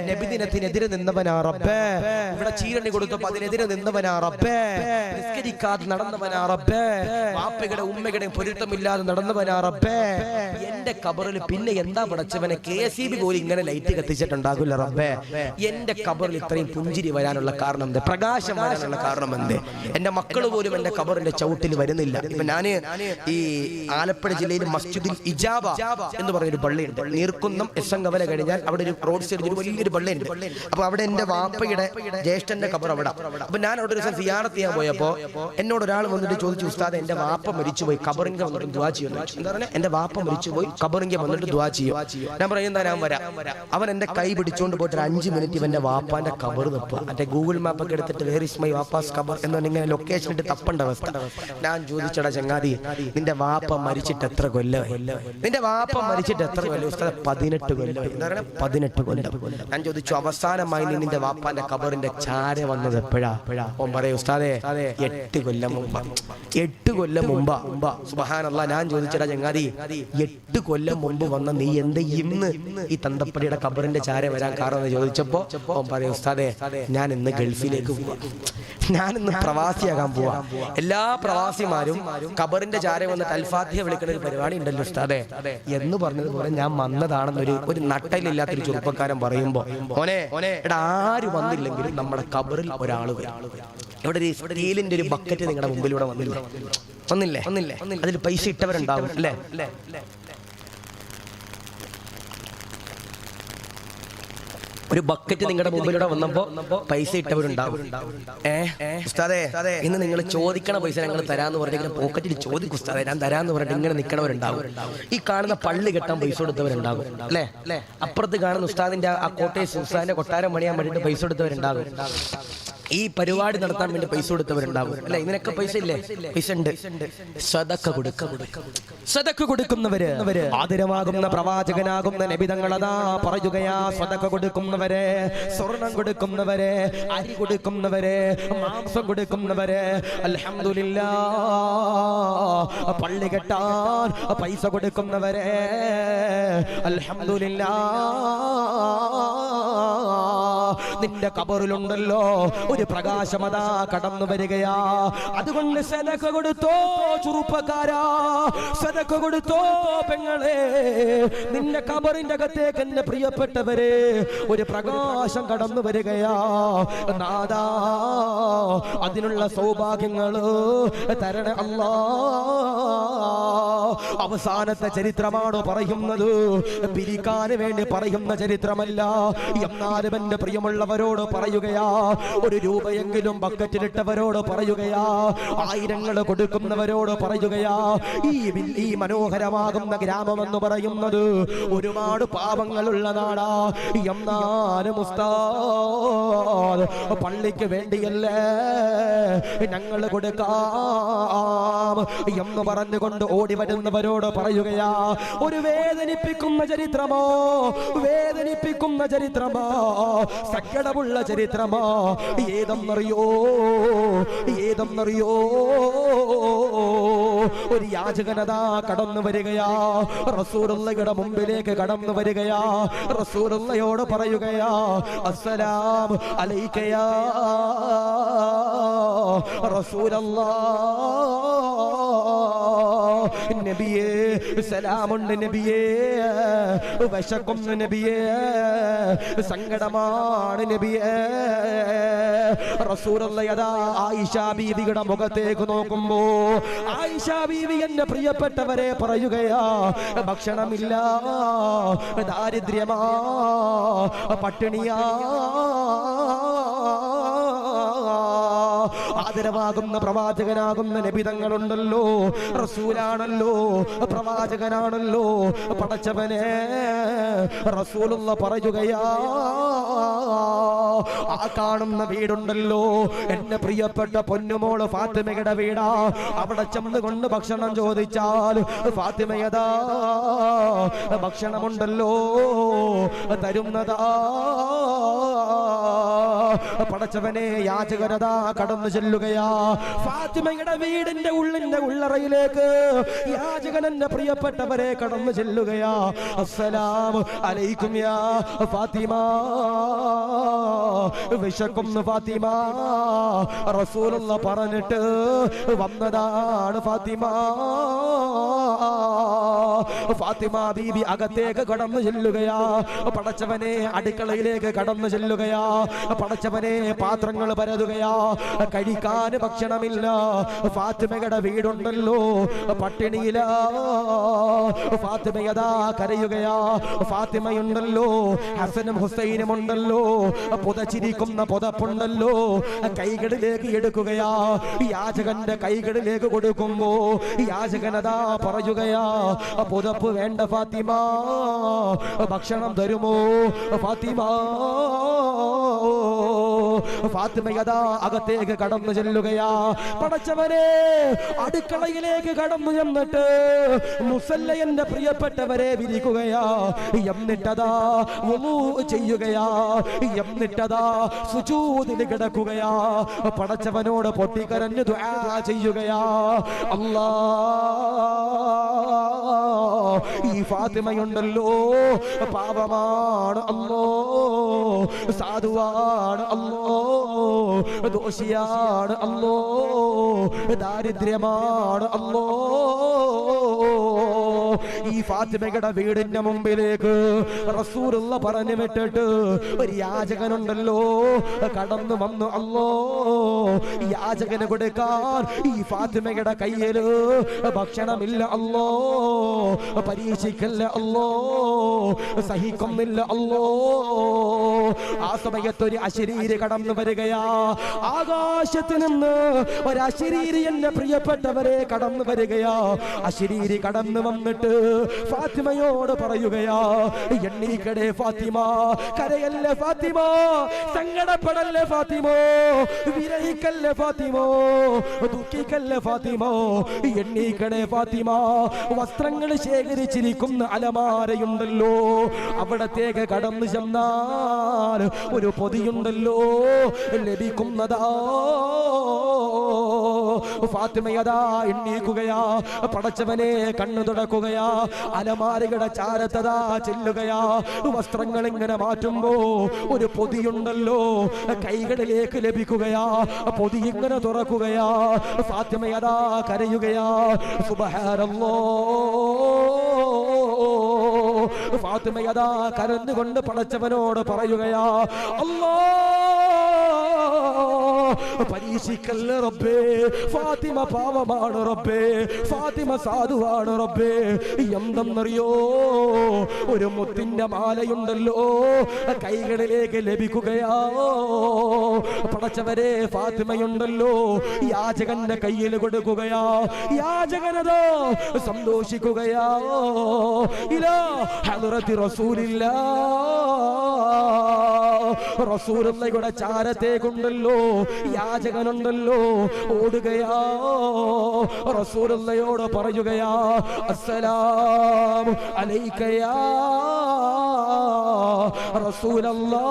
നബിദിനത്തിനെതിരെ നിന്നവനാ റബ്ബേ, ഇവിടെ ചീരണി കൊടുത്തപ്പോ അതിനെതിരെ നിന്നവനാ റബ്ബേ, നിസ്കരിക്കാതെ നടന്നവനാ റബ്ബേ, വാപ്പയുടെ ഉമ്മയുടെയും പൊരുത്തമില്ലാതെ നടന്നവനാ റബ്ബേ. എന്റെ കബറിൽ പിന്നെ എന്താ പടച്ചവനെ? KCB പോലും ഇങ്ങനെ ലൈറ്റ് കത്തിച്ചിട്ടുണ്ടാകില്ല റബ്ബേ. എന്റെ കബറിൽ ഇത്രയും പുഞ്ചിരി വരാനുള്ള കാരണം എന്ത്? പ്രകാശം വരാനുള്ള കാരണം എന്ത്? എന്റെ മക്കൾ പോലും എന്റെ കബറിന്റെ ചവിട്ടിൽ വരുന്നില്ല. ഇപ്പൊ ഞാന് ഈ ആലപ്പുഴ ജില്ലയിൽ മസ്ജിദുൽ ഇജാബ എന്ന് പറഞ്ഞൊരു പള്ളിയുണ്ട്. നീർക്കുന്നം SM കവല കഴിഞ്ഞാൽ അവിടെ ഒരു റോഡ് സൈഡിൽ ഒരു വലിയൊരു പള്ളിയുണ്ട്. അപ്പൊ അവിടെ എന്റെ വാപ്പയുടെ ജ്യേഷ്ഠന്റെ കബർ അവിടെ. അപ്പൊ ഞാൻ അവിടെ ഒരു ദിവസം സിയാറത്ത് ചെയ്യാൻ പോയപ്പോ എന്നോട് ഒരാൾ വന്നിട്ട് ചോദിച്ചു, ഉസ്താദ് എന്റെ വാപ്പ മരിച്ചുപോയി, കബറിങ്ക വന്നിട്ട് ദുആ ചെയ്യുന്നു. എന്താ പറഞ്ഞ? എന്റെ വാപ്പ മരിച്ചുപോയി, കബറിങ്ക വന്നിട്ട് ദുആ ചെയ്യും. ഞാൻ പറയുന്ന ഞാൻ വരാം. അവൻ എന്റെ കൈ പിടിച്ചോണ്ട് പോയിട്ട് 5 മിനിറ്റ് ഇവന്റെ വാപ്പാന്റെ കബർ തപ്പുക. മറ്റേ ഗൂഗിൾ മാപ്പ് ഒക്കെ എടുത്തിട്ട് വേർ ഇസ് മൈ വാപ്പാസ് കബർ എന്ന് ഇങ്ങനെ ലൊക്കേഷൻ ഇട്ട് തപ്പേണ്ട അവസ്ഥ. ഞാൻ ചോദിച്ചടാ ചങ്ങാതി, നിന്റെ വാപ്പ മരിച്ചിട്ട് എത്ര കൊല്ലം? നിന്റെ വാപ്പ മരിച്ചിട്ട് എത്ര കൊല്ലം? ഉസ്താദ് 18 കൊല്ലം. എന്താ പറയുക? 18 കൊല്ലം. ഞാൻ ചോദിച്ചു, അവസാനമായി നീ നിന്റെ വാപ്പാന്റെ കബറിന്റെ ചാര വന്നത് എപ്പോഴാ? ഓൻ പറയും, ഉസ്താദേ 8 കൊല്ലം മുമ്പ്. 8 കൊല്ലം മുമ്പാ. സുബ്ഹാനല്ലാഹ്. ഞാൻ ചോദിച്ചടാ ചങ്ങാതി, 8 കൊല്ലം മുമ്പ് വന്ന നീ എന്ത് ഇന്ന് ഈ തന്തപ്പടിയുടെ കബറിന്റെ ചാര വരാൻ കാരണം എന്ന് ചോദിച്ചപ്പോ ഓൻ പറയും, ഉസ്താദേ ഞാൻ ഇന്ന് ഗൾഫിലേക്ക് പോവാ, ഞാൻ ഇന്ന് പ്രവാസിയാകാൻ പോവാ. എല്ലാ പ്രവാസിമാരും കബറിന്റെ ചാര വന്ന് അൽഫാത്തിഹ വിളിക്കുന്ന ഒരു പരിപാടി ഉണ്ടല്ലോ ഉസ്താദേ എന്ന് പറഞ്ഞതുപോലെ ഞാൻ വന്നതാണെന്നൊരു നട്ടയിലില്ലാത്തൊരു ചെറുപ്പക്കാരൻ പറയുമ്പോ, ഓനെ എടാ ആര് വന്നില്ലെങ്കിലും നമ്മുടെ കബറിൽ ഒരാൾ വരും. ഇവിടെ ഒരു സ്റ്റീലിന്റെ ഒരു ബക്കറ്റ് നിങ്ങളുടെ മുമ്പിലൂടെ വന്നില്ലേ? അതിൽ പൈസ ഇട്ടവരുണ്ടാവും അല്ലേ? ഒരു ബക്കറ്റ് നിങ്ങളുടെ മുമ്പിലൂടെ വന്നപ്പോ പൈസ ഇട്ടവരുണ്ടാവും. ഉസ്താദേ ഇന്ന് നിങ്ങൾ ചോദിക്കണ പൈസ ഞങ്ങൾ തരാന്ന് പറഞ്ഞിട്ട് പോക്കറ്റിൽ ചോദിക്കും, ഉസ്താദേ ഞാൻ തരാന്ന് പറഞ്ഞിട്ട് ഇങ്ങനെ നിൽക്കണവരുണ്ടാവും. ഈ കാണുന്ന പള്ളി കെട്ടാൻ പൈസ കൊടുത്തവരുണ്ടാകും അല്ലേ? അപ്പുറത്ത് കാണുന്ന ഉസ്താദിന്റെ ആ കോട്ടേഴ്സ് ഉസ്താദിന്റെ കൊട്ടാരം പണിയാൻ വേണ്ടിയിട്ട് പൈസ കൊടുത്തവരുണ്ടാകും. ഈ പരിപാടി നടത്താൻ വേണ്ടി പൈസ കൊടുത്തവരുണ്ടാകും അല്ലെ? ഇതിനൊക്കെ പൈസ ഇല്ലേ? പൈസ ഉണ്ട്. സദഖ കൊടുക്കുന്നവര്, ആദരവാകുന്ന പ്രവാചകനാകുന്ന നബി തങ്ങളതാ പറയുകയാ, സദഖ കൊടുക്കുന്നവരെ, സ്വർണം കൊടുക്കുന്നവരെ, അരി കൊടുക്കുന്നവരെ, മാംസം കൊടുക്കുന്നവരെ, അൽഹംദുലില്ലാഹ് പള്ളി കെട്ടാൻ പൈസ കൊടുക്കുന്നവരെ, അൽഹംദുലില്ലാഹ് നിന്റെ കബറിലുണ്ടല്ലോ ഒരു പ്രകാശമതാ കടന്നു വരികയാ. അതുകൊണ്ട് സദഖ കൊടുത്തോ ചെറുപ്പക്കാരാ, സദഖ കൊടുത്തോ പെങ്ങളെ. നിന്റെ കബറിന്റെ അകത്തേക്ക് എന്റെ പ്രിയപ്പെട്ടവരെ ഒരു പ്രകാശം കടന്നു വരികയാ. നാദാ അതിനുള്ള സൗഭാഗ്യങ്ങള് തരണേ അല്ലാ. അവസാനത്തെ ചരിത്രമാണ് പറയുന്നത്, പിരിക്കാൻ വേണ്ടി പറയുന്ന ചരിത്രമല്ല. എന്നാലും എന്റെ പ്രിയമുള്ളവരോട് പറയുകയാ, ഒരു രൂപയെങ്കിലും ബക്കറ്റിലിട്ടവരോട് പറയുകയാ, ആയിരങ്ങൾ കൊടുക്കുന്നവരോട് പറയുകയാ, ഈ മനോഹരമാകുന്ന ഗ്രാമമെന്ന് പറയുന്നത് ഒരുപാട് പാവങ്ങളുള്ള നാടാ. എന്നാലും ഉസ്താദ് പള്ളിക്ക് വേണ്ടിയല്ലേ ഞങ്ങൾ കൊടുക്കാം എന്ന് പറഞ്ഞുകൊണ്ട് ഓടി വരുന്നവരോട് പറയുകയാ, ഒരു വേദനിപ്പിക്കുന്ന ചരിത്രമോ, വേദനിപ്പിക്കുന്ന ചരിത്രമോ, സങ്കടമുള്ള ചരിത്രമോ. ഏതെന്നറിയോ? ഒരു യാചകനതാ കടന്നു വരികയാ, റസൂലുള്ളാഹിയുടെ മുമ്പിലേക്ക് കടന്നു വരികയാ. റസൂലുള്ളാഹിയോട് പറയുകയാ, അസ്സലാമു അലൈക യാ റസൂലല്ലാഹ്. നബിയേ സലാമുണ്ട് നബിയേ, വിശക്കുന്നു നബിയേ, സങ്കടമാണ് നബിയേ. റസൂലുള്ളാഹി അതാ ആയിഷ ബീവിയുടെ മുഖത്തേക്ക് നോക്കുമ്പോ ആയിഷ ബീവി എന്റെ പ്രിയപ്പെട്ടവരെ പറയുകയാ, ഭക്ഷണമില്ല, ദാരിദ്ര്യമാ, പട്ടിണിയാ. ആദരവാകുന്ന പ്രവാചകനാകുന്ന നബി തങ്ങളുണ്ടല്ലോ, റസൂലാണല്ലോ, പ്രവാചകനാണല്ലോ. പടച്ചവനെ റസൂലുള്ള പറയുകയാ, ആ കാണുന്ന വീടുണ്ടല്ലോ എന്റെ പ്രിയപ്പെട്ട പൊന്നുമോള് ഫാത്തിമയുടെ വീടാ. അവിടെ ചെന്നുകൊണ്ട് ഭക്ഷണം ചോദിച്ചാൽ ഫാത്തിമയതാ ഭക്ഷണമുണ്ടല്ലോ തരുന്നതാ. പടച്ചവനെ യാചകരതാ കടന്നു ചെല്ലുകയാ ഫാത്തിമയുടെ വീടിന്റെ ഉള്ളറയിലേക്ക്. യാചകൻ എന്റെ പ്രിയപ്പെട്ടവരെ കടന്നു ചെല്ലുകയാ. അസ്സലാമു അലൈക്കും യാ ഫാത്തിമ, വിശക്കുന്നു ഫാത്തിമ. റസൂലുള്ള പറഞ്ഞിട്ട് വന്നതാണ് ഫാത്തിമ. ഫാത്തിമ ബീബി അകത്തേക്ക് കടന്നു ചെല്ലുകയാ. പടച്ചവനെ അടുക്കളയിലേക്ക് കടന്നു ചെല്ലുകയാ. പടച്ചവനെ പാത്രങ്ങൾ പരതുകയാ. കഴിക്കാൻ ഭക്ഷണമില്ല. ഫാത്തിമയുടെ വീടുണ്ടല്ലോ പട്ടിണിയില. ഫാത്തിമയതാ കരയുകയാ. ഫാത്തിമയുണ്ടല്ലോ ഹസനും ഹുസൈനും ഉണ്ടല്ലോ, പുതച്ചിരിക്കുന്ന പുതപ്പുണ്ടല്ലോ, കൈകളിലേക്ക് എടുക്കുകയാ. യാചകന്റെ കൈകളിലേക്ക് കൊടുക്കുമ്പോ യാചകനതാ പറയുകയാ, പുതപ്പ് വേണ്ട ഫാത്തിമ, ഭക്ഷണം തരുമോ ഫാത്തിമ. ഫാത്തിമയതാ അകത്തേക്ക് കടന്നു ചെല്ലുകയാ. പടച്ചവരെ അടുക്കളയിലേക്ക് കടന്നു ചെന്നിട്ട് മുസല്ല എന്റെ പ്രിയപ്പെട്ടവരെ വിരിക്കുകയാ. എന്നിട്ടതാ വുളൂ ചെയ്യുകയാ. എന്നിട്ടതാ സുജൂദിൽ കിടക്കുകയാ. പടച്ചവനോട് പൊട്ടിക്കരഞ്ഞു ദുആ ചെയ്യുകയാ. അല്ലാ, ഈ ഫാത്തിമയുണ്ടല്ലോ പാപമാണ് അല്ലോ, സാധുവാണ് അല്ലോ, ദോഷിയാണ് അല്ലോ, ദാരിദ്ര്യമാണ് അല്ലോ. ഈ ഫാത്തിമയുടെ വീടിന്റെ മുമ്പിലേക്ക് റസൂലുള്ള പറഞ്ഞു വിട്ടിട്ട് ഒരു യാചകനുണ്ടല്ലോ കടന്നു വന്നു. അല്ലോ, യാചകന് കൊടുക്കാൻ ഈ ഫാത്തിമയുടെ കയ്യില് ഭക്ഷണമില്ല. അല്ലോ, പരീക്ഷിക്കല്ല അല്ലോ, സഹിക്കുന്നില്ല അല്ലോ. ആ സമയത്ത് ഒരു അശരീരി കടന്നു വരികയാ. ആകാശത്ത് നിന്ന് ഒരു അശരീരി എന്റെ പ്രിയപ്പെട്ടവരെ കടന്നു വരികയാ. അശരീരി കടന്നു വന്നിട്ട് ഫാത്തിമയോട് പറയുകയാ, എണ്ണീക്കടേ ഫാത്തിമ, കരയല്ലേ ഫാത്തിമ, സങ്കടപ്പെടല്ലേ ഫാത്തിമ, വിരഹിക്കല്ലേ ഫാത്തിമ, ദുഃഖിക്കല്ലേ ഫാത്തിമ, എണ്ണീക്കടേ ഫാത്തിമ. വസ്ത്രങ്ങൾ ശേഖരിച്ചിരിക്കുന്ന അലമാരയുണ്ടല്ലോ, അവിടത്തേക്ക് കടന്നു ചെന്നാൽ ഒരു പൊതിയുണ്ടല്ലോ ലഭിക്കുന്നതാ. ഫാത്തിമയതാ എണ്ണീക്കുകയാ. പടച്ചവനെ കണ്ണു തുടക്കുകയാ. അലമാരയുടെ ചാരത്തതാ ചെല്ലുകയാ. വസ്ത്രങ്ങൾ ഇങ്ങനെ മാറ്റുമ്പോ ഒരു പൊതിയുണ്ടല്ലോ കൈകളിലേക്ക് ലഭിക്കുകയാ. പൊതി ഇങ്ങനെ തുറക്കുകയാ. ഫാത്തിമയതാ കരയുകയാ. സുബ്ഹാനല്ലാഹ്. ഫാത്തിമയതാ കരഞ്ഞുകൊണ്ട് പടച്ചവനോട് പറയുകയാ, അല്ലാ, പരീക്ഷിക്കല്ലേ റബ്ബേ, ഫാത്തിമ പാവമാണ് റബ്ബേ, ഫാത്തിമ സാധുവാണ് റബ്ബേ. എന്തെന്നറിയോ, ഒരു മുത്തിന്റെ മാലയുണ്ടല്ലോ കൈകളിലേക്ക് ലഭിക്കുകയാ. പടച്ചവരെ ഫാത്തിമയുണ്ടല്ലോ യാചകന്റെ കയ്യിൽ കൊടുക്കുകയാ. യാചകനതോ സന്തോഷിക്കുകയാ. ഇലാ ഹദ്റത്തി റസൂലില്ലാഹ്. റസൂലുള്ളാഹിയുടെ ചാരത്തേക്കുണ്ടല്ലോ യാചകനുണ്ടല്ലോ ഓടുകയാ. റസൂലുള്ളാഹിയോട് പറയുകയാ, അസ്സലാമു അലൈക യാ റസൂലല്ലാഹ്.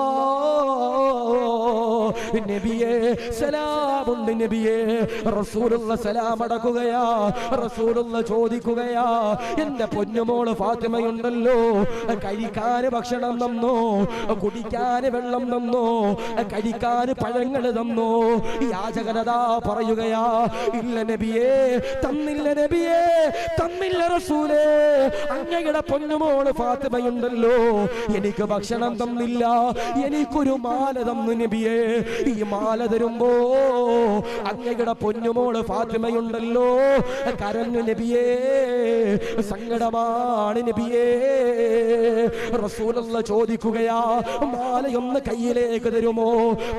നബിയേ സലാമുണ്ട് നബിയേ. റസൂലുള്ള സലാം അടക്കുകയാ. റസൂലുള്ള ചോദിക്കുകയാ, എന്റെ പൊന്നുമോള് ഫാത്തിമയുണ്ടല്ലോ, കഴിക്കാൻ ഭക്ഷണം തന്നോ, കുടിക്കാൻ വെള്ളം തന്നോ, കഴിക്കാൻ പഴങ്ങൾ തന്നോ? യാചകനതാ പറയുകയാ, ഇല്ല നബിയേ, തന്നില്ല നബിയേ, തന്നില്ല റസൂലേ. അങ്ങയുടെ പൊന്നുമോള് ഫാത്തിമയുണ്ടല്ലോ, എനിക്ക് ഭക്ഷണം തന്നില്ല, എനിക്കൊരു മാല തന്നു നബിയേ. ഈ മാല തരുമ്പോ അങ്ങയുടെ പൊന്നുമോള് ഫാത്തിമയുണ്ടല്ലോ, കരഞ്ഞു നബിയേ, സങ്കടമാണ് നബിയേ. റസൂലുള്ള ചോദിക്കുകയാ, മാലയൊന്ന് കയ്യിലേക്ക് തരുമോ?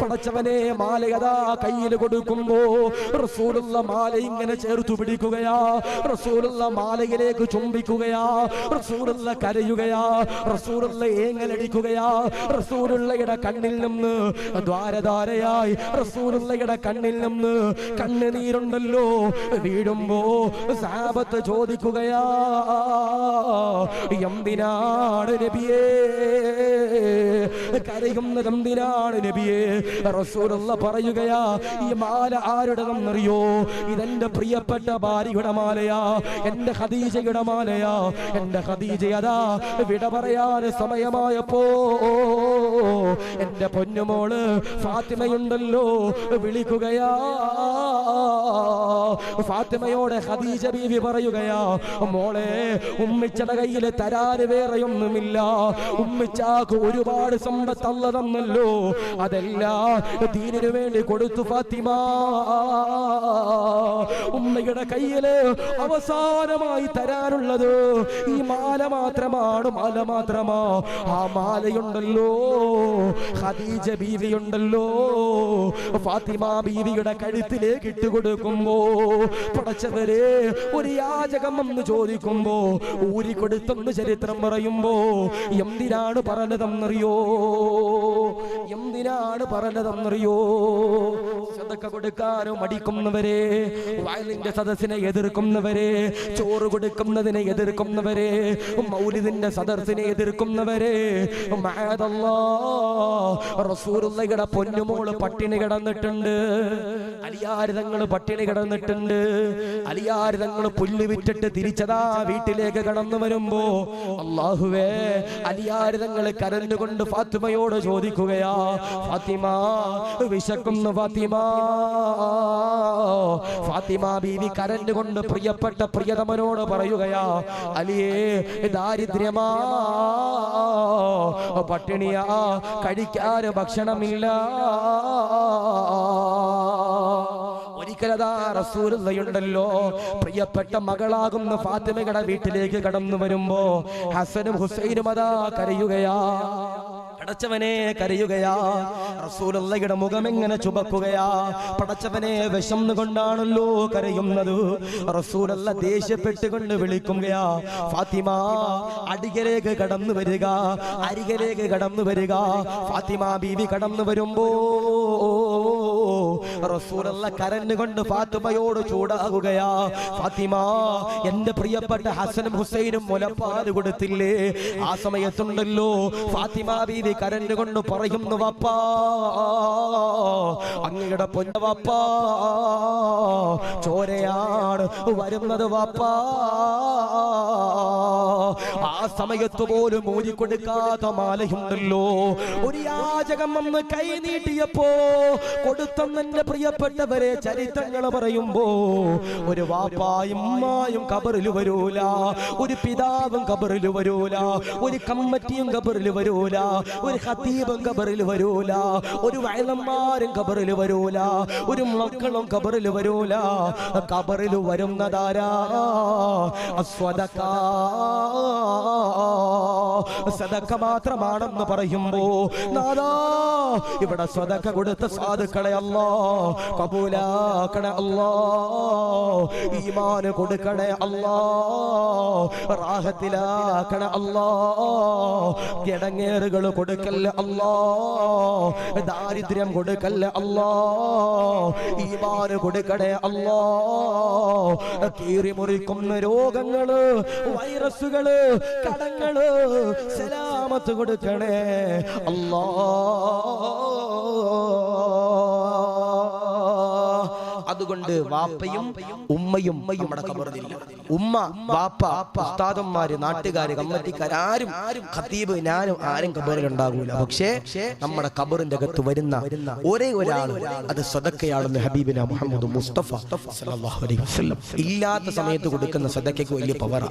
പടച്ചവനെ, മാലയതാ കയ്യിൽ കൊടുക്കുമ്പോ റസൂലുള്ള മാല ഇങ്ങനെ ചേർത്തു പിടിക്കുകയാ. റസൂലുള്ള മാലയിലേക്ക് ചുംബിക്കുകയാ. റസൂലുള്ള കരയുകയാ. റസൂലുള്ള ഏങ്ങലടിക്കുകയാ. റസൂലുള്ളയുടെ കണ്ണിൽ നിന്ന് ദ്വാരധാരയായി റസൂലുള്ളയുടെ കണ്ണിൽ നിന്ന് കണ്ണുനീരുണ്ടല്ലോ വീഴുമ്പോ സഹാബത്ത് ചോദിക്കുകയാ, എന്തിനാണ് നബിയേ കരയുന്നത്, എന്തിനാണ് നബിയേ? റസൂലുള്ള പറയുകയാ, ഈ മാല ആരുടെതെന്നറിയോ? ഇതെന്റെ പ്രിയപ്പെട്ട ഭാര്യയുടെ മാലയാ, എന്റെ ഖദീജയുടെ മാലയാ. എന്റെ ഖദീജ അതാ വിട പറയാൻ സമയമായപ്പോ എന്റെ പൊന്നുമോള് ഫാത്തിമയുണ്ടല്ലോ വിളിക്കുകയാ. ഫാത്തിമയോടെ ഖദീജ ബീവി പറയുകയാ, മോളെ, ഉമ്മിച്ചയുടെ കയ്യിൽ തരാൻ വേറെയൊന്നുമില്ല, ഉമ്മിച്ചാക്ക് ഒരുപാട് സമ്പത്ത് അല്ലാഹു തന്നല്ലോ, അതെല്ലാം ദീനിനു വേണ്ടി കൊടുത്തു ഫാത്തിമ. ഉമ്മയുടെ കയ്യില് അവസാനമായി തരാനുള്ളത് ഈ മാല മാത്രമാണ്, മാല മാത്രമാ. ആ മാലയുണ്ടല്ലോ, ഖദീജ ബീവിയുണ്ടല്ലോ, ഫാത്തിമ ബീവിയുടെ കഴുത്തിലേക്ക് ഇട്ടുകൊടുക്കുമ്പോ പടച്ചവരെ, ഒരു യാചകം എന്ന് ചോദിക്കുമ്പോ ഊരിക്കൊടുത്തെന്ന് ചരിത്രം പറയുമ്പോ എന്തിനാണ് പറഞ്ഞതെന്നറിയോ? എന്തിനാണ് പറഞ്ഞതെന്നറിയോ? സദഖ കൊടുക്കാനും മടിക്കുന്നവരെ, വയലിന്റെ സദസ്സിനെ എതിർക്കുന്നവരെ, ചോറ് കൊടുക്കുന്നതിനെ എതിർക്കുന്നവരെ, മൗലിദിന്റെ സദസ്സിനെ എതിർക്കുന്നവരെ, റസൂലുള്ളാഹിയുടെ പൊന്നുമോള് പട്ടിണി കിടന്നിട്ടുണ്ട്, അലിയാര് തങ്ങൾ പട്ടിണി കിടന്നിട്ടുണ്ട്. അലിയാര് തങ്ങൾ പുല്ല് വിറ്റിട്ട് തിരിച്ചതാ വീട്ടിലേക്ക് കടന്നു വരുമ്പോ അല്ലാഹുവേ, അലിയാര് തങ്ങൾ കരഞ്ഞുകൊണ്ട് ഫാത്തിമയോട് ചോദിക്കുകയാ, ഫാത്തിമ വിശക്കുന്നു ഫാത്തിമ. ഫാത്തിമ ബീവി കരഞ്ഞുകൊണ്ട് പ്രിയപ്പെട്ട പ്രിയതമനോട് പറയുകയാ, അലിയേ ദാരിദ്ര്യമാ, പട്ടിണിയാ, കഴിക്കാൻ ഭക്ഷണമില്ല. ഒരിക്കലതാ റസൂലുള്ളാഹിയുണ്ടല്ലോ പ്രിയപ്പെട്ട മകളാകുന്ന ഫാത്തിമയുടെ വീട്ടിലേക്ക് കടന്നു വരുമ്പോ ഹസനും ഹുസൈനും അതാ കരയുകയാ. പടച്ചവനെ കരയുകയാ. റസൂലുള്ളാഹിയുടെ മുഖം എങ്ങനെ ചുവക്കുകയാ. പടച്ചവനെ വിശന്നുകൊണ്ടാണല്ലോ കരയുന്നത്. റസൂലുള്ളാഹി ദേഷ്യപ്പെട്ടുകൊണ്ട് വിളിക്കുകയാ, ഫാത്തിമ അരികിലേക്ക് കടന്നു വരിക, അരികിലേക്ക് കടന്നു വരിക. ഫാത്തിമ ബീവി കടന്നു വരുമ്പോ റസൂലുള്ളാഹി കരഞ്ഞുകൊണ്ട് ഫാത്തിമയോട് ചൂടാകുകയാ, ഫാത്തിമ, എന്റെ പ്രിയപ്പെട്ട ഹസനും ഹുസൈനും മുലപ്പാല് കൊടുത്തില്ലേ? ആ സമയത്തുണ്ടല്ലോ ഫാത്തിമ ബീവി കരഞ്ഞുകൊണ്ട് പറയുന്നു, വാപ്പാ, അങ്ങയുടെ പൊന്ന വാപ്പാ, ചോരയാണ് വരുന്നത് വാപ്പാ. ആ സമയത്ത് പോലും ഊരിക്കൊടുക്കാത്ത മാലയുണ്ടല്ലോ. ഒരു യാചകം വന്ന് കൈ നീട്ടിയപ്പോ കൊടുത്തെന്നെ പ്രിയപ്പെട്ടവരെ ചരിത്രങ്ങൾ പറയുമ്പോ ഒരു വാപ്പായും ഉമ്മായും ഖബറിൽ വരൂല, ഒരു പിതാവും ഖബറിൽ വരൂല, ഒരു കമ്മിറ്റിയും ഖബറിൽ വരൂല, ഒരു ഖതീബും ഖബറിൽ വരൂല, ഒരു വയലന്മാരും ഖബറിൽ വരൂല, ഒരു മക്കളും ഖബറിൽ വരൂല. ഖബറിൽ വരുന്നതാരാ? അസ്വദഖ, സദഖ മാത്രമാണെന്ന് പറയുമ്പോ നാദാ ഇവിടെ സദഖ കൊടുത്ത സാധുക്കളെ അല്ലാഹ് കബൂലാക്കണേ അല്ലാഹ്, ഈമാൻ കൊടുക്കണേ അല്ലാഹ്, റാഹത്തിലാക്കണേ അല്ലാഹ്, ഇടങ്ങേറുകൾ കൊടുക്കല്ലേ അല്ലാഹ്, ദാരിദ്ര്യം കൊടുക്കല്ലേ അല്ലാഹ്, ഈമാൻ കൊടുക്കണേ അല്ലാഹ്, കീറി മുറിക്കുന്ന രോഗങ്ങള്, വൈറസുകള്, കടങ്ങള് സലാമത്ത് കൊടുക്കണേ അല്ലാഹ്. അതുകൊണ്ട് വാപ്പയും ഉമ്മയും നമ്മുടെ ഖബറിലില്ല. ഉമ്മ, വാപ്പ, ഉസ്താദന്മാര്, നാട്ടുകാര്, കമ്മിറ്റിക്കാർ, ആരും, ഖതീബ്, ഞാനും ആരും ഖബറിൽ ഉണ്ടാകൂല. പക്ഷേ നമ്മുടെ ഖബറിന്റെ അകത്ത് വരുന്ന ഒരേ ഒരാൾ അത് സദഖയാണെന്ന് ഹബീബിന മുഹമ്മദ് മുസ്തഫ സല്ലല്ലാഹു അലൈഹി വസല്ലം. ഇല്ലാത്ത സമയത്ത് കൊടുക്കുന്ന സദഖയ്ക്ക് വലിയ പവറാ.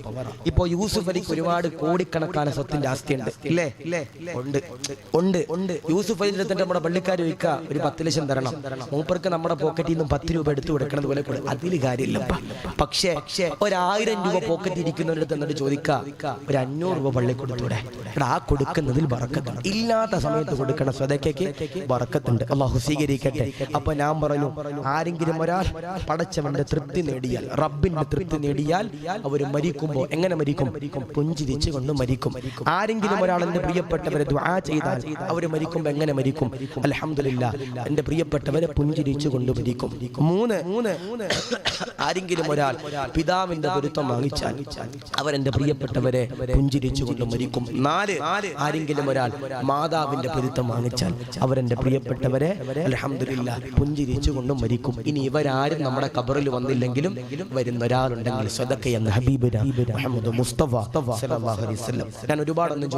ഇപ്പോ യൂസുഫ് അലിക്ക് ഒരുപാട് കോടിക്കണക്കാன സ്വത്തിന്റെ ആസ്തിയുണ്ട്, ഇല്ലേ? ഉണ്ട്. യൂസുഫ് അലി നമ്മുടെ പള്ളിക്കാർ ചോദിക്കുക, ഒരു 10 ലക്ഷം തരണം, മൂപ്പർക്ക് നമ്മുടെ പോക്കറ്റിൽ നിന്നും 10 രൂപ എടുത്തു കൊടുക്കണത് പോലെ കൊടുക്കും. അതിൽ കാര്യമില്ലപ്പ. പക്ഷേ 1000 രൂപ പോക്കറ്റ് ഇരിക്കുന്നവരുടെ എന്നിട്ട് ചോദിക്കുക, ഒരു 500 രൂപ പള്ളി കൊടുത്തൂടെ? ആ കൊടുക്കുന്നതിൽ ബറക്കത്തുണ്ട്. ഇല്ലാത്ത സമയത്ത് കൊടുക്കണ സദഖയ്ക്ക് ബറക്കത്തുണ്ട്. അല്ലാഹു സ്വീകരിക്കട്ടെ. അപ്പൊ ഞാൻ പറഞ്ഞു, ആരെങ്കിലും ഒരാൾ പടച്ചവന്റെ തൃപ്തി നേടിയാൽ, റബ്ബിന്റെ തൃപ്തി നേടിയാൽ അവർ മരിക്കുമ്പോൾ എങ്ങനെ മരിക്കും? പുഞ്ചിരിച്ചു കൊണ്ട് മരിക്കും. ആരെങ്കിലും ഒരാൾ എന്റെ പ്രിയപ്പെട്ടവരെ ദുആ ചെയ്താൽ അവർ മരിക്കുമ്പോൾ എങ്ങനെ മരിക്കും? അൽഹംദുലില്ലാഹ്, എന്റെ പ്രിയപ്പെട്ടവരെ പുഞ്ചിരിച്ചു കൊണ്ട് മരിക്കും. 3 ആരെങ്കിലും ഒരാൾ പിതാവിന്റെ പൊരുത്തം വാങ്ങിച്ചാൽ അവരെന്റെ പ്രിയപ്പെട്ടവരെ പുഞ്ചിരിച്ചു കൊണ്ട് മരിക്കും. 4 ആരെങ്കിലും ഒരാൾ മാതാവിന്റെ പൊരുത്തം വാങ്ങിച്ചാൽ അവരെന്റെ പ്രിയപ്പെട്ടവരെ അൽഹംദുലില്ലാഹ് പുഞ്ചിരിച്ചു കൊണ്ട് മരിക്കും. ഇനി ഇവരാരും നമ്മുടെ ഖബറിൽ വന്നില്ലെങ്കിലും വരുന്ന ഒരാളുണ്ടെങ്കിൽ സദഖ എന്ന ഹബീബിന മുഹമ്മദ് മുസ്തഫ സല്ലല്ലാഹു അലൈഹി വസല്ലം. ഞാൻ ഒരുപാടൊന്നും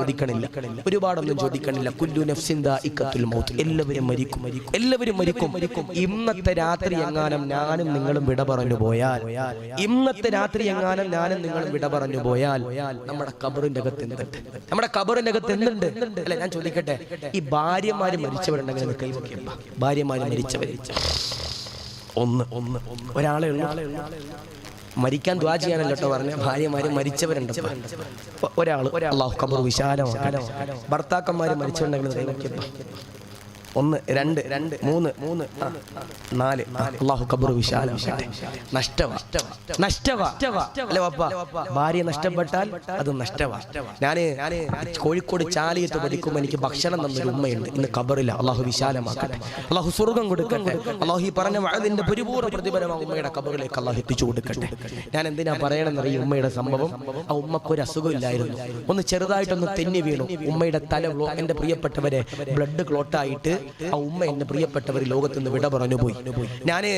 ചോദിക്കണില്ല. കുല്ലു നഫ്സിൻ ദാഇഖത്തുൽ മൗത്ത്. എല്ലാവരും മരിക്കും. ഇന്നത്തെ രാത്രി എങ്ങാനും ഞാനും നിങ്ങളും വിട പറഞ്ഞു പോയാൽ, നമ്മുടെ ഖബറിന്റെ അകത്ത് എന്തുണ്ട്? അല്ലെ, ഞാൻ ചോദിക്കട്ടെ, ഈ ഭാര്യമാര് മരിച്ചവരുണ്ടെങ്കിൽ കൈവയ്ക്കപ്പ. ഭാര്യമാര് മരിച്ചവര് ഒരാളെ മരിക്കാൻ ദുആ ചെയ്യാനല്ലോ കേട്ടോ പറഞ്ഞ. ഭാര്യമാര് മരിച്ചവരുണ്ട് ഒരാൾ. അല്ലാഹു ഖബർ വിശാലമാക്കട്ടെ. ഭർത്താക്കന്മാര് മരിച്ചവരുണ്ടെങ്കിൽ കൈവയ്ക്കപ്പ. 1 2 3 4 അല്ലാഹു ഖബർ വിശാലമാക്കട്ടെ. നഷ്ടവാ അല്ലേ വാപ്പ? ഭാര്യ നഷ്ടപ്പെട്ടാൽ അത് നഷ്ടവാ. ഞാന് കോഴിക്കോട് ചാലിയത്ത് പഠിക്കുമ്പോൾ എനിക്ക് ഭക്ഷണം തന്നൊരു ഉമ്മയുണ്ട്, ഇന്ന് ഖബറില്ല. അല്ലാഹു വിശാലമാക്കട്ടെ. അല്ലാഹു സ്വർഗ്ഗം കൊടുക്കട്ടെ. അല്ലാഹു ഈ പറഞ്ഞ വഅദിന്റെ പരിപൂർണ്ണ പ്രതിഫലം ഉമ്മയുടെ ഖബറിലേക്ക് അല്ലാഹു എത്തിച്ചു കൊടുക്കട്ടെ. ഞാൻ എന്തിനാ പറയണമെന്നറിയ? ഉമ്മയുടെ സംഭവം. ആ ഉമ്മക്ക് ഒരു അസുഖമില്ലായിരുന്നു, ഒന്ന് ചെറുതായിട്ടൊന്ന് തെന്നി വീണു. ഉമ്മയുടെ തല, എന്റെ പ്രിയപ്പെട്ടവരെ, ബ്ലഡ് ക്ലോട്ടായിട്ട് ആ ഉമ്മ എന്റെ പ്രിയപ്പെട്ടവർ ലോകത്ത് നിന്ന് വിട പറഞ്ഞു പോയി. ഞാന്